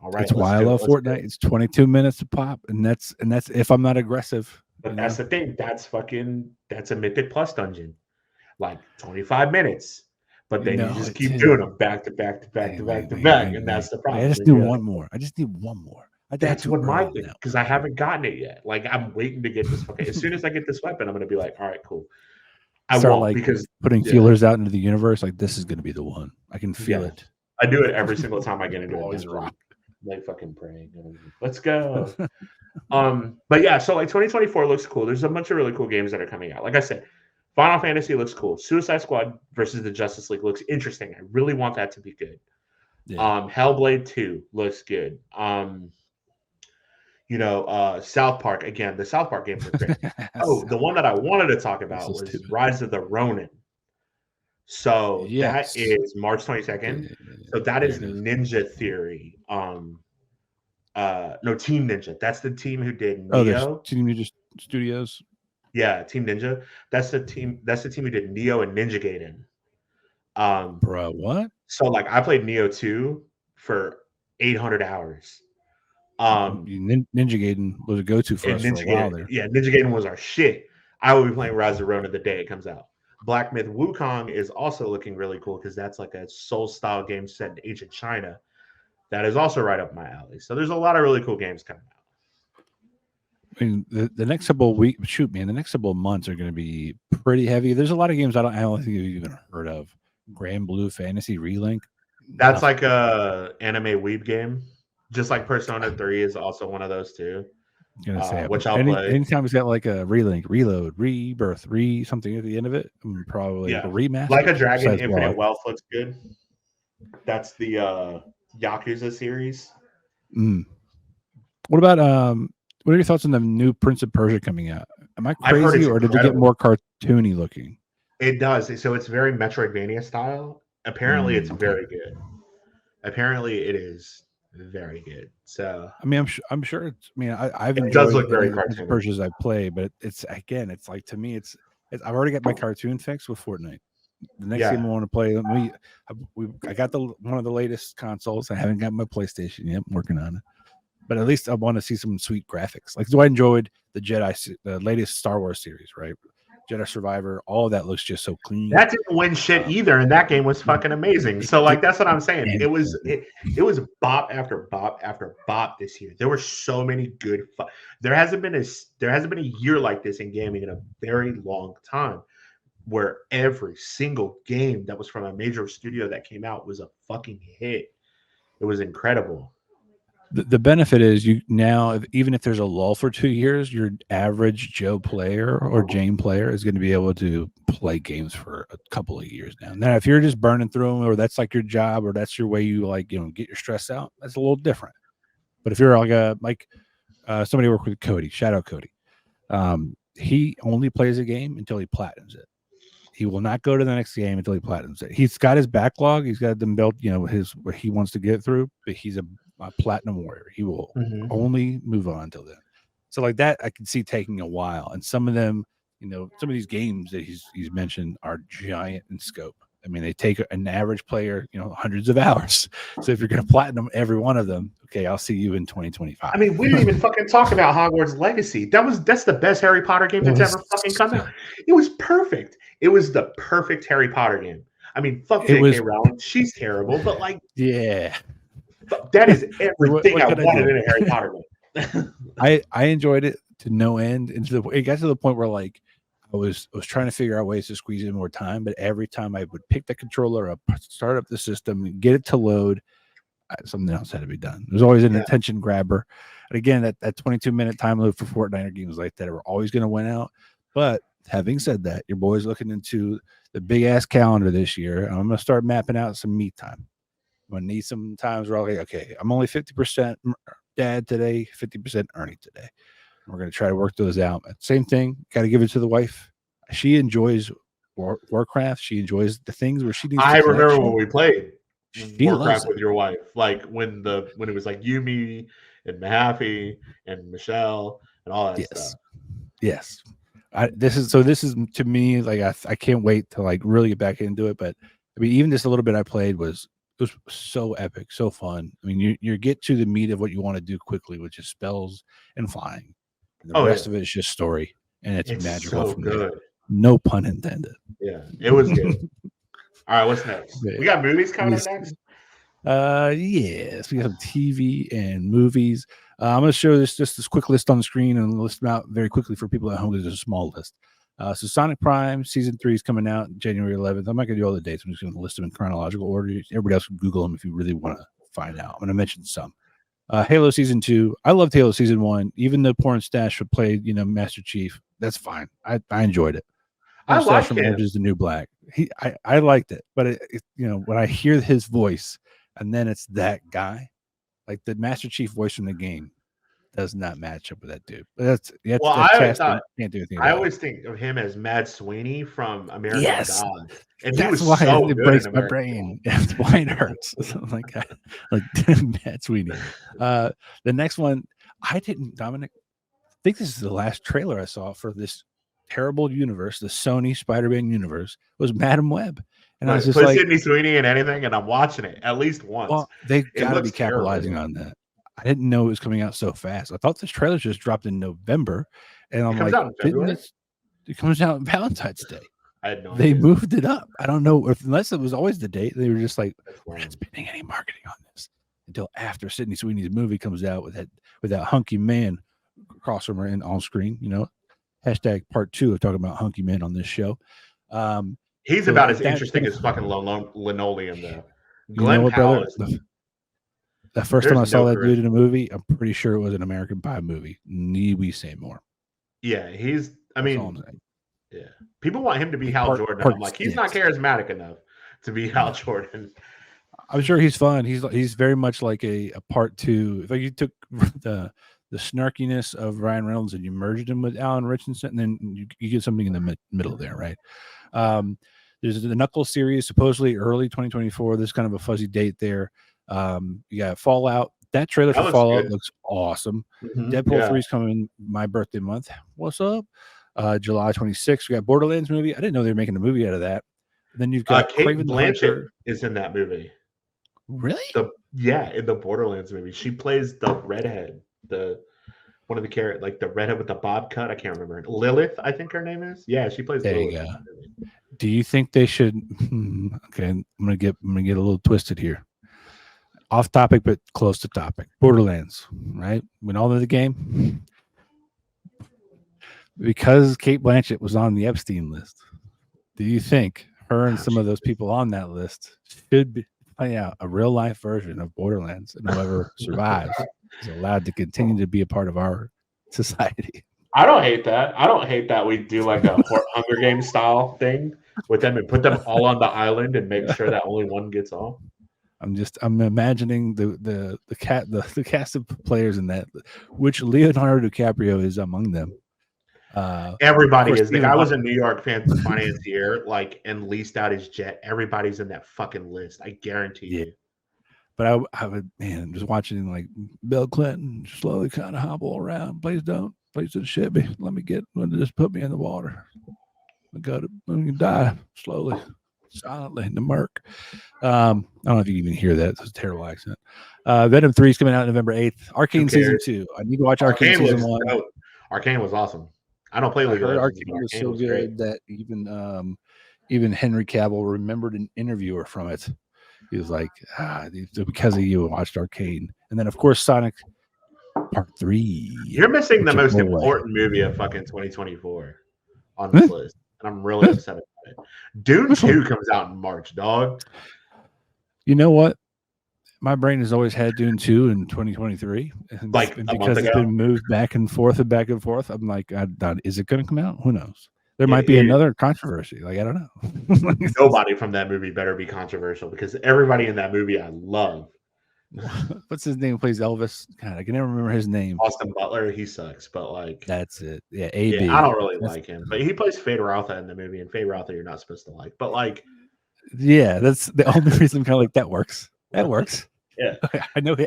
S2: all right,
S1: It's
S2: let's
S1: why I
S2: do it,
S1: love
S2: let's do
S1: Fortnite.
S2: it.
S1: It's 22 minutes to pop, and that's if I'm not aggressive.
S2: But that's the thing. That's a Mythic Plus dungeon, like 25 minutes. But then you
S1: No,
S2: just
S1: it
S2: keep
S1: didn't.
S2: doing them back to back to back
S1: Wait,
S2: to
S1: wait,
S2: back to
S1: wait,
S2: back,
S1: wait,
S2: and
S1: wait.
S2: that's the
S1: Wait, I
S2: problem.
S1: just
S2: Then
S1: need
S2: you're
S1: one
S2: like,
S1: more. I just need one more. I died
S2: that's
S1: too
S2: what my
S1: early
S2: thing
S1: now.
S2: because I haven't gotten it yet. Like I'm waiting to get this fucking. As soon as I get this weapon, I'm gonna be like, all right, cool. I
S1: Start
S2: won't
S1: like
S2: because
S1: putting
S2: yeah,
S1: feelers out into the universe. Like this is gonna be the one. I can feel
S2: yeah.
S1: it.
S2: I do it every single time I get
S1: I'm
S2: into a
S1: always
S2: dungeon.
S1: wrong.
S2: Like fucking praying. And I'm like, let's go. But yeah, so like 2024 looks cool. There's a bunch of really cool games that are coming out. Like I said, Final Fantasy looks cool. Suicide Squad versus the Justice League looks interesting. I really want that to be good.
S1: Yeah.
S2: Hellblade 2 looks good. South Park again. The South Park games look great. Oh, the one that I wanted to talk
S1: That's so
S2: about was
S1: stupid.
S2: Rise of the Ronin. So that
S1: Yes.
S2: is March 22nd.
S1: Okay,
S2: So that
S1: there
S2: is
S1: it is.
S2: Ninja Theory. No, Team Ninja. That's the team who did
S1: Oh, there's
S2: Neo.
S1: Team Ninja Studios.
S2: Yeah, Team Ninja. That's the team. That's the team who did Neo and Ninja Gaiden. Um,
S1: Bro, what?
S2: so like I played Neo 2 for 800 hours.
S1: Ninja Gaiden was a go-to for
S2: And
S1: us for a
S2: Ninja
S1: while
S2: Gaiden,
S1: there.
S2: yeah, Ninja Gaiden was our shit. I will be playing Rise of Rona the day it comes out. Black Myth Wukong is also looking really cool because that's like a soul style game set in ancient China. That is also right up my alley. So there's a lot of really cool games coming out.
S1: I mean, the next couple of weeks, shoot, man, the next couple of months are going to be pretty heavy. There's a lot of games I don't think you've even heard of. Grand Blue Fantasy Relink.
S2: That's
S1: Nothing.
S2: like a anime weeb game. Just like Persona 3 is also one of those too.
S1: Gonna say
S2: Which I'll play.
S1: anytime it's got like a relink, reload, rebirth, something at the end of it, probably a remaster.
S2: Like a Dragon
S1: Besides
S2: Infinite Wealth looks good. That's the Yakuza series.
S1: What about what are your thoughts on the new Prince of Persia coming out? Am I
S2: I've heard
S1: crazy,
S2: it's
S1: or did it get
S2: incredible.
S1: more cartoony looking?
S2: It does. So it's very Metroidvania style. Apparently, it's
S1: Okay.
S2: very good. Apparently, it is very good. So
S1: I mean, I'm sure it's. I mean, I've
S2: it does
S1: enjoyed
S2: look very
S1: any of the Prince of
S2: cartoony.
S1: Persias I've played, but it's like to me, it's I've already got my cartoon fix with Fortnite. The next game I want to play, I got one of the latest consoles. I haven't got my PlayStation yet. I'm working on it, but at least I want to see some sweet graphics. Like, so I enjoyed the latest Star Wars series, right? Jedi Survivor, all of that looks just so clean.
S2: That didn't win shit either, and that game was fucking amazing. So like that's what I'm saying. It was bop after bop after bop this year. There were so many good. There hasn't been a year like this in gaming in a very long time, where every single game that was from a major studio that came out was a fucking hit. It was incredible.
S1: The benefit is even if there's a lull for 2 years, your average Joe player or Jane player is going to be able to play games for a couple of years now. Now, if you're just burning through them, or that's like your job, or that's your way you get your stress out, that's a little different. But if you're like somebody work with Cody, shout out Cody. He only plays a game until he platinums it. He will not go to the next game until he platinums it. He's got his backlog. He's got them built, what he wants to get through, but he's a platinum warrior. He will only move on until then. So like that, I can see taking a while. And some of them, some of these games that he's mentioned are giant in scope. I mean, they take an average player, hundreds of hours. So if you're going to platinum every one of them, okay, I'll see you in 2025.
S2: I mean, we didn't even fucking talk about Hogwarts Legacy. That's the best Harry Potter game that's ever fucking come out. It was perfect. It was the perfect Harry Potter game. I mean, fuck J.K. Rowling. She's terrible, but like,
S1: yeah,
S2: that is everything I wanted in a Harry Potter game.
S1: I enjoyed it to no end. It got to the point where like I was trying to figure out ways to squeeze in more time, but every time I would pick the controller up, start up the system, get it to load, something else had to be done. There's always an attention grabber. And again, that 22-minute time loop for Fortnite games like that are always going to win out. But having said that, your boy's looking into the big ass calendar this year. And I'm going to start mapping out some me time. I'm going to need some times where I'll like, okay, I'm only 50% dad today, 50% Ernie today. We're going to try to work those out. Same thing. Got to give it to the wife. She enjoys Warcraft. She enjoys the things where she needs.
S2: I remember when we played
S1: she
S2: Warcraft with your wife, like when it was like you, me, and Mahaffey and Michelle and all that stuff.
S1: Yes. This is to me like I can't wait to like really get back into it. But I mean, even just a little bit I played was so epic, so fun. I mean, you get to the meat of what you want to do quickly, which is spells and flying. And the rest of it is just story, and it's magical.
S2: So good.
S1: There. No pun intended.
S2: Yeah, it was good. All right, what's next? We got movies coming up next.
S1: Yes, we got some TV and movies. I'm going to show this quick list on the screen and list them out very quickly for people at home. There's a small list. So Sonic Prime season 3 is coming out January 11th. I'm not going to do all the dates. I'm just going to list them in chronological order. Everybody else can Google them if you really want to find out. I'm going to mention some. Halo season 2. I loved Halo season 1. Even the porn stash who played, Master Chief. That's fine. I enjoyed it.
S2: I like
S1: him. Orange is the New Black. I liked it, but when I hear his voice, and then it's that guy. Like the Master Chief voice from the game does not match up with that dude. But
S2: Well,
S1: that
S2: I always
S1: casting
S2: thought
S1: can't do anything
S2: I
S1: about it.
S2: always think of him as Mad Sweeney from American
S1: Yes,
S2: Gods, and he
S1: that's
S2: was
S1: why
S2: so
S1: it
S2: good in
S1: breaks my
S2: American
S1: brain. That's why it hurts. So like Matt Sweeney. The next one, I didn't, Dominic. I think this is the last trailer I saw for this terrible universe, the Sony Spider-Man universe, was Madam Web, and I was
S2: Gods.
S1: just
S2: Put
S1: like,
S2: Sydney Sweeney in anything, and I'm watching it at least once.
S1: well, they
S2: It
S1: got to be
S2: looks terrible.
S1: capitalizing on that. I didn't know it was coming out so fast. I thought this trailer just dropped in November, and I'm
S2: It comes
S1: like,
S2: out in February.
S1: It comes out on Valentine's Day.
S2: I had no
S1: They
S2: idea.
S1: moved it up. I don't know unless it was always the date. They were just like,
S2: That's
S1: we're
S2: lame.
S1: not spending any marketing on this until after Sydney Sweeney's movie comes out with that hunky man crossover in on screen. You know, hashtag part 2 of talking about hunky men on this show.
S2: He's
S1: So
S2: about as
S1: that-
S2: interesting as fucking linoleum, though.
S1: You
S2: Glenn
S1: know what,
S2: Powell
S1: brother?
S2: is.
S1: The first time I
S2: There's
S1: saw
S2: no
S1: that dude
S2: charisma.
S1: in a movie, I'm pretty sure it was an American Pie movie. Need we say more?
S2: Yeah, he's. I
S1: That's all
S2: mean,
S1: I'm saying.
S2: yeah. People want him to be Hal Jordan. And I'm like, he's not charismatic enough to be Hal Jordan.
S1: I'm sure he's fun. He's very much like a part 2. If you took the snarkiness of Ryan Reynolds and you merged him with Alan Richardson, and then you get something in the middle there, right? There's the Knuckles series, supposedly early 2024. There's kind of a fuzzy date there. You got Fallout. That trailer for Fallout looks awesome. Deadpool 3 is coming my birthday month. What's up? July 26th. We got Borderlands movie. I didn't know they were making a movie out of that. Then you've got
S2: Kate
S1: Kraven the
S2: Blanchett
S1: Hunter.
S2: is in that movie.
S1: Really?
S2: In the Borderlands movie, she plays the redhead, one of the characters, like the redhead with the bob cut. I can't remember. Lilith, I think her name is. Yeah, she plays.
S1: There
S2: Lilith.
S1: you go. Do you think they should? Okay, I'm gonna get a little twisted here. Off topic, but close to topic. Borderlands, right? We all know the game because Kate Blanchett was on the Epstein list. Do you think her and some of those people on that list should be play out a real life version of Borderlands, and whoever survives is allowed to continue to be a part of our society?
S2: I don't hate that. I don't hate that we do like a Hunger Games style thing with them and put them all on the island and make sure that only one gets off.
S1: I'm imagining the cast of players in that, which Leonardo DiCaprio is among them.
S2: Everybody is. The guy was a New York financier, like, and leased out his jet. Everybody's in that fucking list. I guarantee you.
S1: But I would, man, just watching like Bill Clinton slowly kind of hobble around. Please don't shit me. Just put me in the water. I got it. I'm gonna die slowly, silently in the murk. I don't know if you can even hear that. It's a terrible accent. Venom 3 is coming out November 8th. Arcane season 2. I need to watch Arcane season 1.
S2: Dope. Arcane was awesome. I don't play League of Legends.
S1: Arcane was so good that even Henry Cavill remembered an interviewer from it. He was like, because of you, I watched Arcane. And then, of course, Sonic Part 3.
S2: You're missing the most important movie of fucking 2024 on this list. And I'm really upset about it. Dune 2 comes out in March, dog.
S1: You know what? My brain has always had Dune 2 in 2023. And
S2: like
S1: because it's been moved back and forth. I'm like, is it going to come out? Who knows? There might be another controversy. Like, I don't know.
S2: Nobody from that movie better be controversial because everybody in that movie I love.
S1: What's his name? Who plays Elvis? God, I can never remember his name.
S2: Austin Butler. He sucks, but like
S1: that's it. Yeah, AB.
S2: Yeah, I don't really like him, but he plays Fade Routha in the movie, and Fade Routha you're not supposed to like. But like,
S1: yeah, that's the only reason I'm kind of like that works. That works.
S2: Yeah,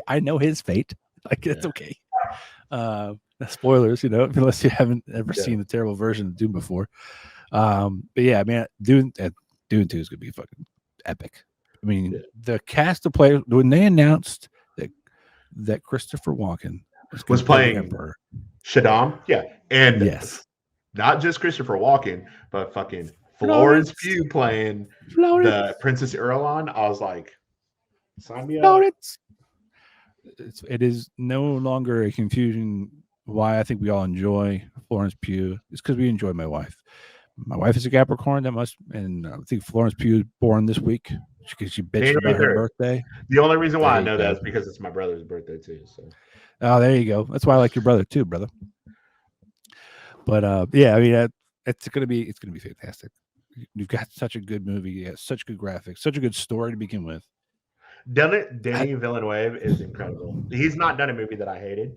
S1: I know his fate. Like it's okay. Spoilers, unless you haven't ever seen the terrible version of Doom before. But yeah, I mean, Dune 2 is gonna be fucking epic. I mean, the cast of players when they announced that Christopher Walken
S2: was playing Emperor Shaddam, and
S1: yes,
S2: not just Christopher Walken, but fucking Florence Pugh playing the Princess Irulan. I was like, sign me up.
S1: It is no longer a confusion why I think we all enjoy Florence Pugh. It's because we enjoy my wife. My wife is a Capricorn. And I think Florence Pugh is born this week because she bitched about her birthday.
S2: The only reson why I know that is because it's my brother's birthday too. So,
S1: oh, there you go. That's why I like your brother too, brother. But yeah, I mean, it's gonna be fantastic. You've got such a good movie, such good graphics, such a good story to begin with.
S2: Denis Villeneuve is incredible. He's not done a movie that I hated.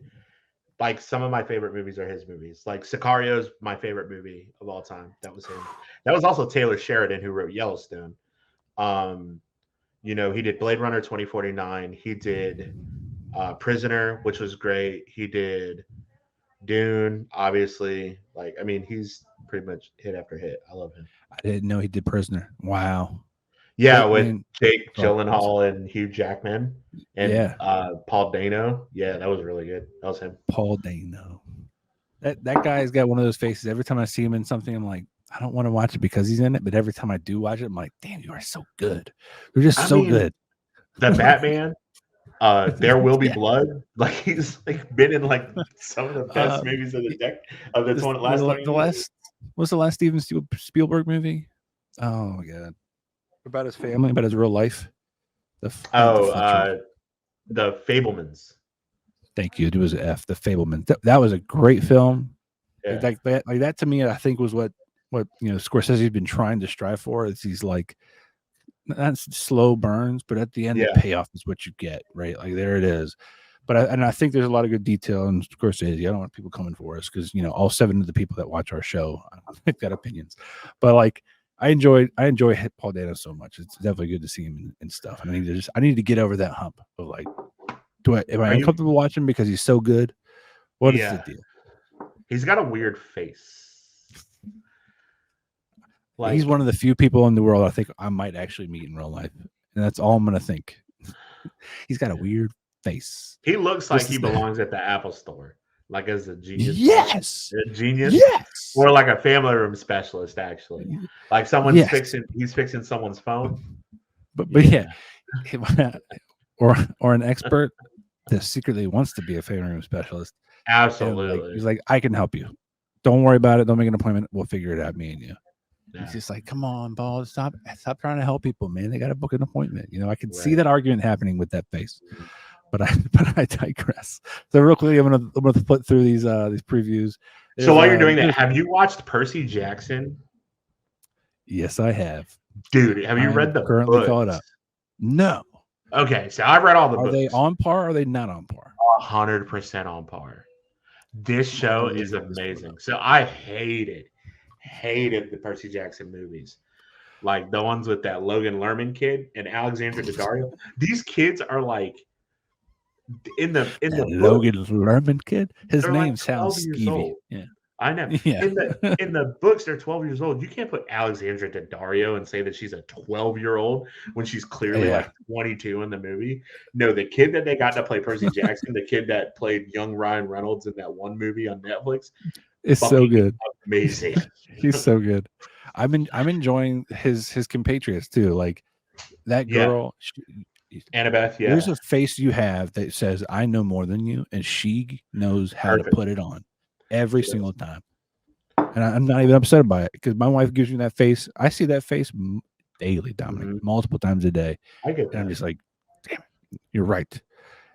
S2: Like some of my favorite movies are his movies. Like Sicario is my favorite movie of all time. That was him. That was also Taylor Sheridan who wrote Yellowstone. Um, he did Blade Runner 2049. He did Prisoner, which was great. He did Dune, obviously. Like, I mean, he's pretty much hit after hit. I love him.
S1: I didn't know he did Prisoner. Wow.
S2: Yeah,
S1: I
S2: with
S1: mean,
S2: Jake Gyllenhaal and Hugh Jackman and
S1: yeah,
S2: Paul Dano. Yeah, that was really good. That was him.
S1: Paul Dano. That guy's got one of those faces. Every time I see him in something, I'm like, I don't want to watch it because he's in it. But every time I do watch it, I'm like, damn, you are so good. You're just so good.
S2: The Batman, There Will Be
S1: Yeah.
S2: Blood. Like he's like been in like some of the best movies of the last 20 years.
S1: What's the last Steven Spielberg movie? Oh my god, about his family, about his real life.
S2: The Fabelmans.
S1: Thank you. It was F. The Fabelmans. That was a great film.
S2: Yeah.
S1: Like that to me, I think was what Scorsese's been trying to strive for. Is these like not slow burns, but at the end, the payoff is what you get, right? Like there it is. But I think there's a lot of good detail in Scorsese. I don't want people coming for us because all 7 of the people that watch our show, they've got opinions. But like I enjoy Paul Dano so much. It's definitely good to see him and stuff. And I need to get over that hump of like, am I uncomfortable watching because he's so good? What is the deal?
S2: He's got a weird face.
S1: Like, he's one of the few people in the world I think I might actually meet in real life, and that's all I'm gonna think. He's got a weird face.
S2: He looks like he belongs at the Apple Store, like as a genius.
S1: Yes,
S2: a genius.
S1: Yes,
S2: or like a family room specialist. Actually, like someone's fixing someone's phone.
S1: But or an expert that secretly wants to be a family room specialist.
S2: Absolutely,
S1: he's like, I can help you. Don't worry about it. Don't make an appointment. We'll figure it out, me and you. Yeah. It's just like, come on, ball. Stop trying to help people, man. They got to book an appointment. I can see that argument happening with that face, but I digress. So real quickly, I'm gonna flip through these previews.
S2: So while you're doing that, have you watched Percy Jackson?
S1: Yes, I have.
S2: Dude, have you read the
S1: currently
S2: books?
S1: Caught up? No.
S2: Okay, so I've read all the books.
S1: Are they on par or are they not on par?
S2: 100% on par. This show is amazing. So I hated the Percy Jackson movies, like the ones with that Logan Lerman kid and Alexandra Daddario. These kids are like in the
S1: Logan Lerman kid. His name
S2: like
S1: sounds skeevy. Yeah,
S2: I know. Yeah. In the books, they're 12 years old. You can't put Alexandra Daddario and say that she's a 12-year-old when she's clearly like 22 in the movie. No, the kid that they got to play Percy Jackson, the kid that played young Ryan Reynolds in that one movie on Netflix,
S1: it's so good.
S2: Amazing.
S1: He's so good. I'm enjoying his compatriots too. Like that girl,
S2: Annabeth. Yeah,
S1: there's a face you have that says, "I know more than you," and she knows how to put it on every single time. And I'm not even upset by it because my wife gives me that face. I see that face daily, Dominic, multiple times a day.
S2: I get that.
S1: And I'm just like, damn it, you're right.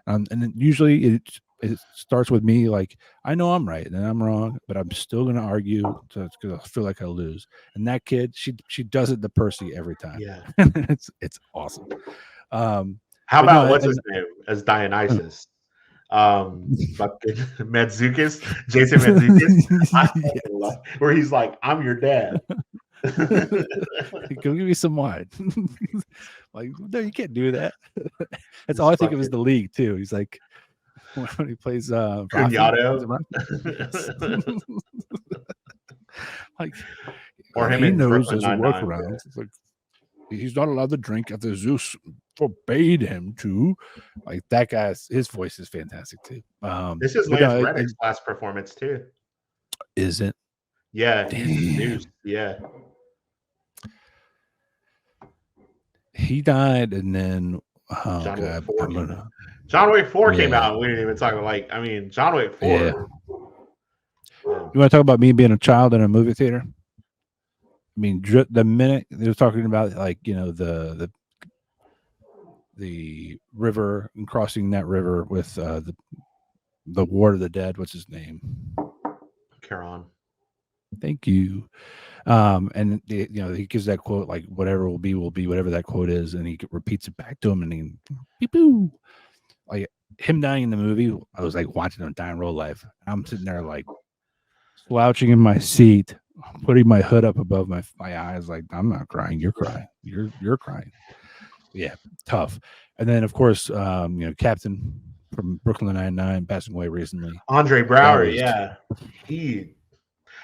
S1: And then usually it starts with me like, I know I'm right and I'm wrong, but I'm still going to argue because I feel like I lose. And that kid, she does it to Percy every time.
S2: Yeah,
S1: it's awesome.
S2: How about what's his name as Dionysus? Fucking Mantzoukas, Jason Mantzoukas, where he's like, "I'm your dad."
S1: Go give me some wine. Like, no, you can't do that. That's all I think of is the league too. He's like, when he plays
S2: Cunyato.
S1: Like,
S2: or him,
S1: he knows there's a workaround. It's like, he's not allowed to drink after Zeus forbade him to. Like that guy's, his voice is fantastic too.
S2: This is Lance Reddick's last performance too.
S1: Is it?
S2: Yeah, he's Zeus. Yeah.
S1: He died, and then
S2: John Wick 4 came out. And we didn't even talk about John Wick 4.
S1: Yeah. You want to talk about me being a child in a movie theater? I mean, the minute they were talking about the river and crossing that river with the Ward of the Dead. What's his name?
S2: Charon.
S1: Thank you. And he gives that quote like whatever will be, whatever that quote is, and he repeats it back to him, and he beep boo. Like him dying in the movie, I was like watching him die in real life. I'm sitting there like slouching in my seat, putting my hood up above my eyes, like I'm not crying, you're crying, you're crying. Yeah, tough. And then of course, Captain from Brooklyn Nine-Nine passing away recently.
S2: Andre
S1: That
S2: Brower,
S1: was
S2: yeah,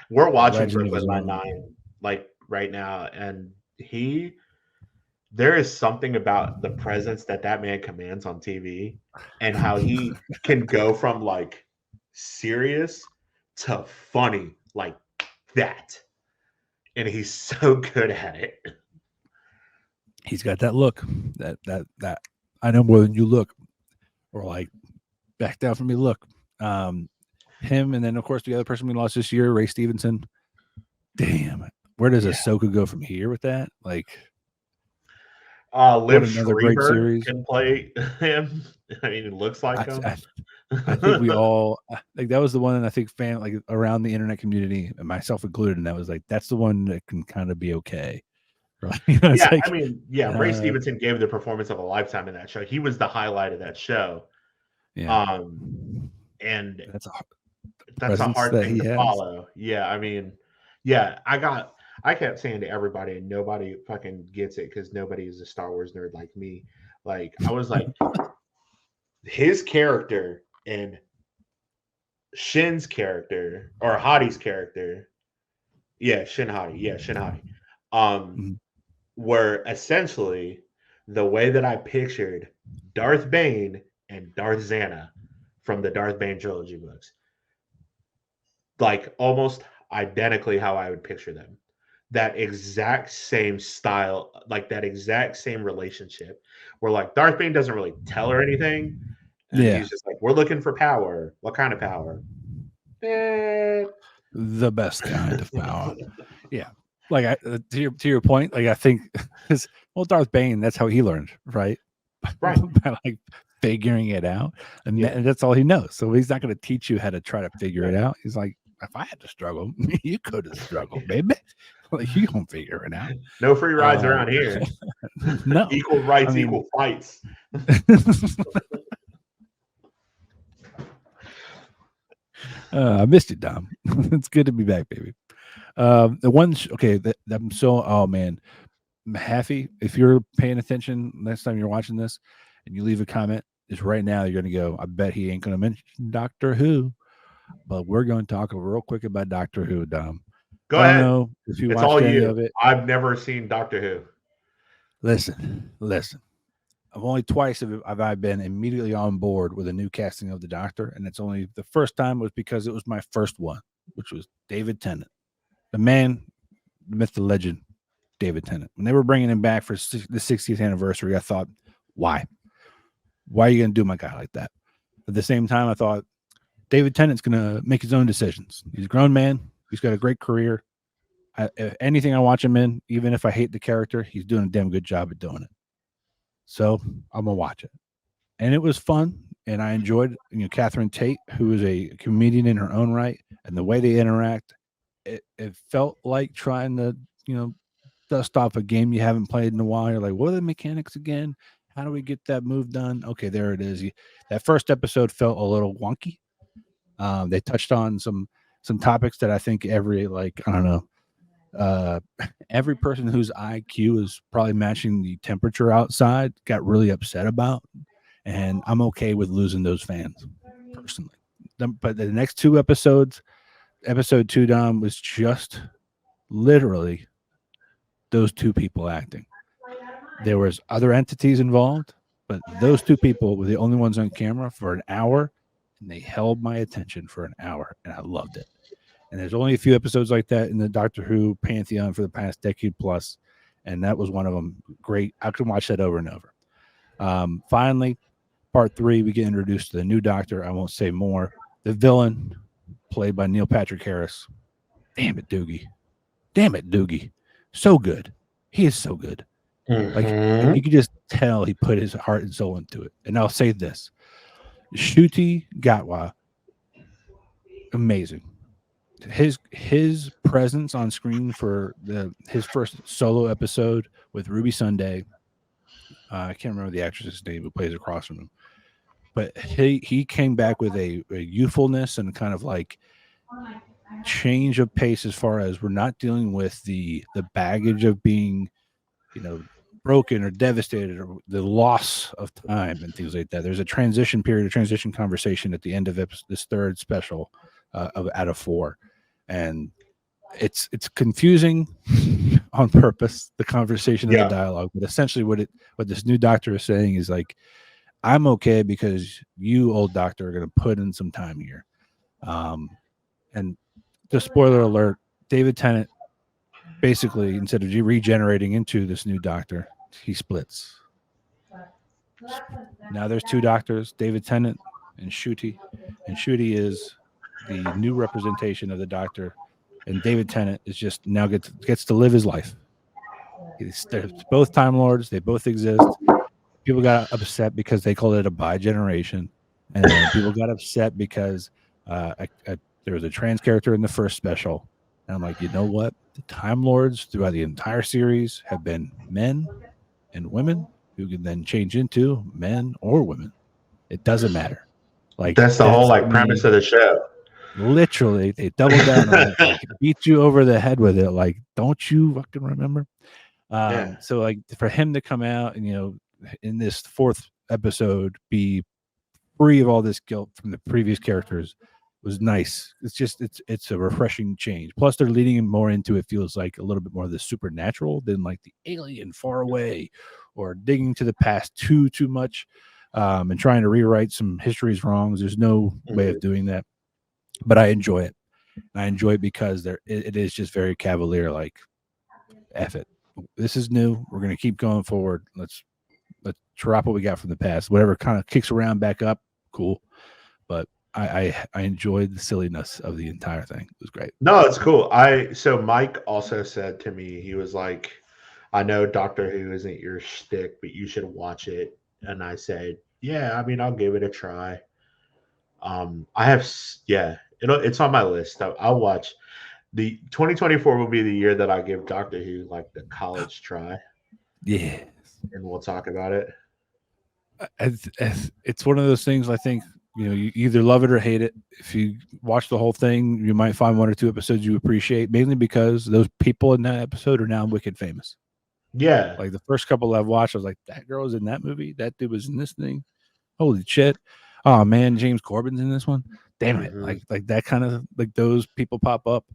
S2: we're watching
S1: legend of his
S2: Brooklyn
S1: own.
S2: Nine-Nine like right now, and there is something about the presence that man commands on TV, and how he can go from like serious to funny like that, and he's so good at it.
S1: He's got that look, that I know more than you look, or like back down from me look. Him, and then of course the other person we lost this year, Ray Stevenson. Damn, where does Ahsoka go from here with that? Like,
S2: Liv
S1: another great
S2: Schreiber
S1: series.
S2: can play him. I mean, it looks like him.
S1: I think we all like that was the one I think like around the internet community, and myself included, and that was like that's the one that can kind of be okay. Right?
S2: Yeah,
S1: like,
S2: I mean, Ray Stevenson gave the performance of a lifetime in that show. He was the highlight of that show.
S1: Yeah.
S2: And
S1: that's
S2: a hard thing to
S1: has.
S2: follow. Yeah, I mean, yeah, I kept saying to everybody, and nobody fucking gets it because nobody is a Star Wars nerd like me. Like, I was like, his character and Shin's character, or Hadi's character, Shin Hadi, were essentially the way that I pictured Darth Bane and Darth Xana from the Darth Bane trilogy books. Like almost identically how I would picture them. That exact same style, like that exact same relationship, where like Darth Bane doesn't really tell her anything, and he's just like, "We're looking for power. What kind of power?
S1: The best kind of power." Yeah, like to your point, like I think because Darth Bane, that's how he learned, right?
S2: Right.
S1: By like figuring it out, and that's all he knows. So he's not going to teach you how to try to figure it out. He's like, if I had to struggle, you could have struggled, baby. Like you gonna figure it out.
S2: No free rides around here.
S1: No
S2: equal rights, equal fights.
S1: I missed you, Dom. It's good to be back, baby. The one, that I'm so, oh man, Mahaffey, if you're paying attention next time you're watching this and you leave a comment, is right now you're going to go, I bet he ain't going to mention Doctor Who, but we're going to talk real quick about Doctor Who, Dom.
S2: Go ahead.
S1: I don't know if you
S2: it's
S1: watched
S2: all
S1: any
S2: you.
S1: of it.
S2: I've never seen Doctor Who.
S1: Listen. I've only twice have I been immediately on board with a new casting of the Doctor, and it's only the first time was because it was my first one, which was David Tennant, the man, the myth, the legend, David Tennant. When they were bringing him back for the 60th anniversary, I thought, why? Why are you going to do my guy like that? At the same time, I thought David Tennant's going to make his own decisions. He's a grown man. He's got a great career. Anything I watch him in, even if I hate the character, he's doing a damn good job at doing it. So I'm going to watch it. And it was fun. And I enjoyed, Catherine Tate, who is a comedian in her own right, and the way they interact, it felt like trying to, dust off a game you haven't played in a while. You're like, what are the mechanics again? How do we get that move done? Okay, there it is. That first episode felt a little wonky. They touched on some topics that I think every person whose IQ is probably matching the temperature outside got really upset about. And I'm okay with losing those fans personally. But the next two episodes, episode 2, Dom, was just literally those two people acting. There was other entities involved, but those two people were the only ones on camera for an hour, and they held my attention for an hour, and I loved it. And there's only a few episodes like that in the Doctor Who pantheon for the past decade plus, and that was one of them. Great. I can watch that over and over. Finally, part 3, we get introduced to the new Doctor. I won't say more. The villain, played by Neil Patrick Harris. Damn it, Doogie. So good. He is so good. Like, you can just tell he put his heart and soul into it. And I'll say this. Ncuti Gatwa, amazing. his presence on screen for his first solo episode with Ruby Sunday. I can't remember the actress's name who plays across from him, but he came back with a youthfulness and kind of like change of pace as far as we're not dealing with the baggage of being, broken or devastated or the loss of time and things like that. There's a transition period, a transition conversation at the end of this third special out of 4, and it's confusing on purpose, the conversation and the dialogue. But essentially, what this new doctor is saying is like, I'm okay because you, old doctor, are going to put in some time here. And the spoiler alert: David Tennant basically, instead of regenerating into this new doctor, he splits. Now there's 2 doctors, David Tennant and Ncuti. And Ncuti is the new representation of the doctor, and David Tennant is just now gets to live his life. They're both Time Lords. They both exist. People got upset because they called it a bi-generation, and then people got upset because there was a trans character in the first special. And I'm like, you know what? The Time Lords throughout the entire series have been men and women who can then change into men or women. It doesn't matter. Like
S2: that's the whole like premise of the show.
S1: Literally, they doubled down on it, like, beat you over the head with it. Like, don't you fucking remember? So like for him to come out and in this 4th episode be free of all this guilt from the previous characters was nice. It's a refreshing change. Plus they're leading him more into, it feels like a little bit more of the supernatural than like the alien far away or digging to the past too much, and trying to rewrite some history's wrongs. There's no way of doing that, but I enjoy it. I enjoy it because it is just very cavalier, like, F it. This is new. We're going to keep going forward. Let's drop what we got from the past. Whatever kind of kicks around back up, cool. But I enjoyed the silliness of the entire thing. It was great.
S2: No, it's cool. So Mike also said to me, he was like, I know Doctor Who isn't your shtick, but you should watch it. And I said, yeah, I mean, I'll give it a try. It's on my list. I'll watch. The 2024 will be the year that I give Doctor Who like the college try.
S1: Yeah.
S2: And we'll talk about it.
S1: It's one of those things, I think, you either love it or hate it. If you watch the whole thing, you might find 1 or 2 episodes you appreciate, mainly because those people in that episode are now wicked famous.
S2: Yeah.
S1: Like the first couple I've watched, I was like, that girl was in that movie. That dude was in this thing. Holy shit. Oh man, James Corbin's in this one. Damn it. Like that kind of, like, those people pop up.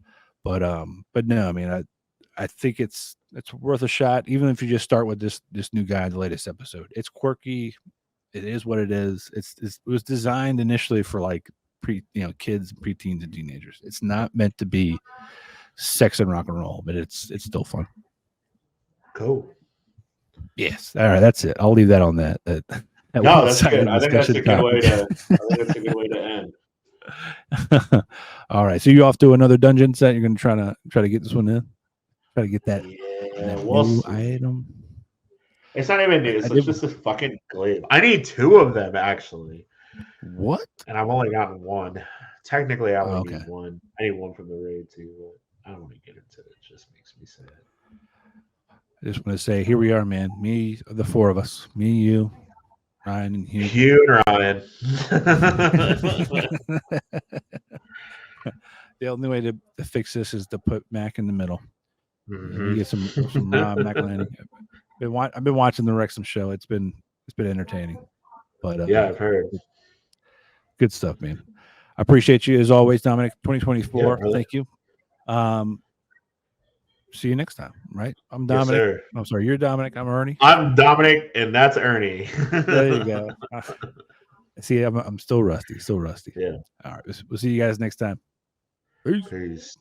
S1: But no, I mean, I think it's worth a shot, even if you just start with this new guy in the latest episode. It's quirky. It is what it is. It was designed initially for like kids, preteens, and teenagers. It's not meant to be sex and rock and roll, but it's still fun.
S2: Cool.
S1: Yes. All right, that's it. I'll leave that on that.
S2: No, that's good. I think that's a good way to end.
S1: All right. So you off to another dungeon set? You're going to try to get this one in? Try to get that, new item?
S2: It's not even new. It's just a fucking glaive. I need 2 of them, actually.
S1: What?
S2: And I've only gotten 1. Technically, I only need 1. I need 1 from the raid, too, but I don't want to get into it. It just makes me sad.
S1: I just want to say, here we are, man. Me, the 4 of us. Me, you, Ryan, and Hugh.
S2: Hugh and Ryan.
S1: The only way to fix this is to put Mac in the middle. You get some Mac landing. I've been watching the Wrexham show. It's been entertaining. But
S2: yeah, I've heard.
S1: Good stuff, man. I appreciate you as always, Dominic. 2024. Yeah, thank you. See you next time. Right? I'm Dominic. Yes, I'm sorry, you're Dominic. I'm Ernie.
S2: I'm Dominic, and that's Ernie.
S1: There you go. See, I'm still rusty. Still rusty.
S2: Yeah.
S1: All right. We'll see you guys next time.
S2: Peace.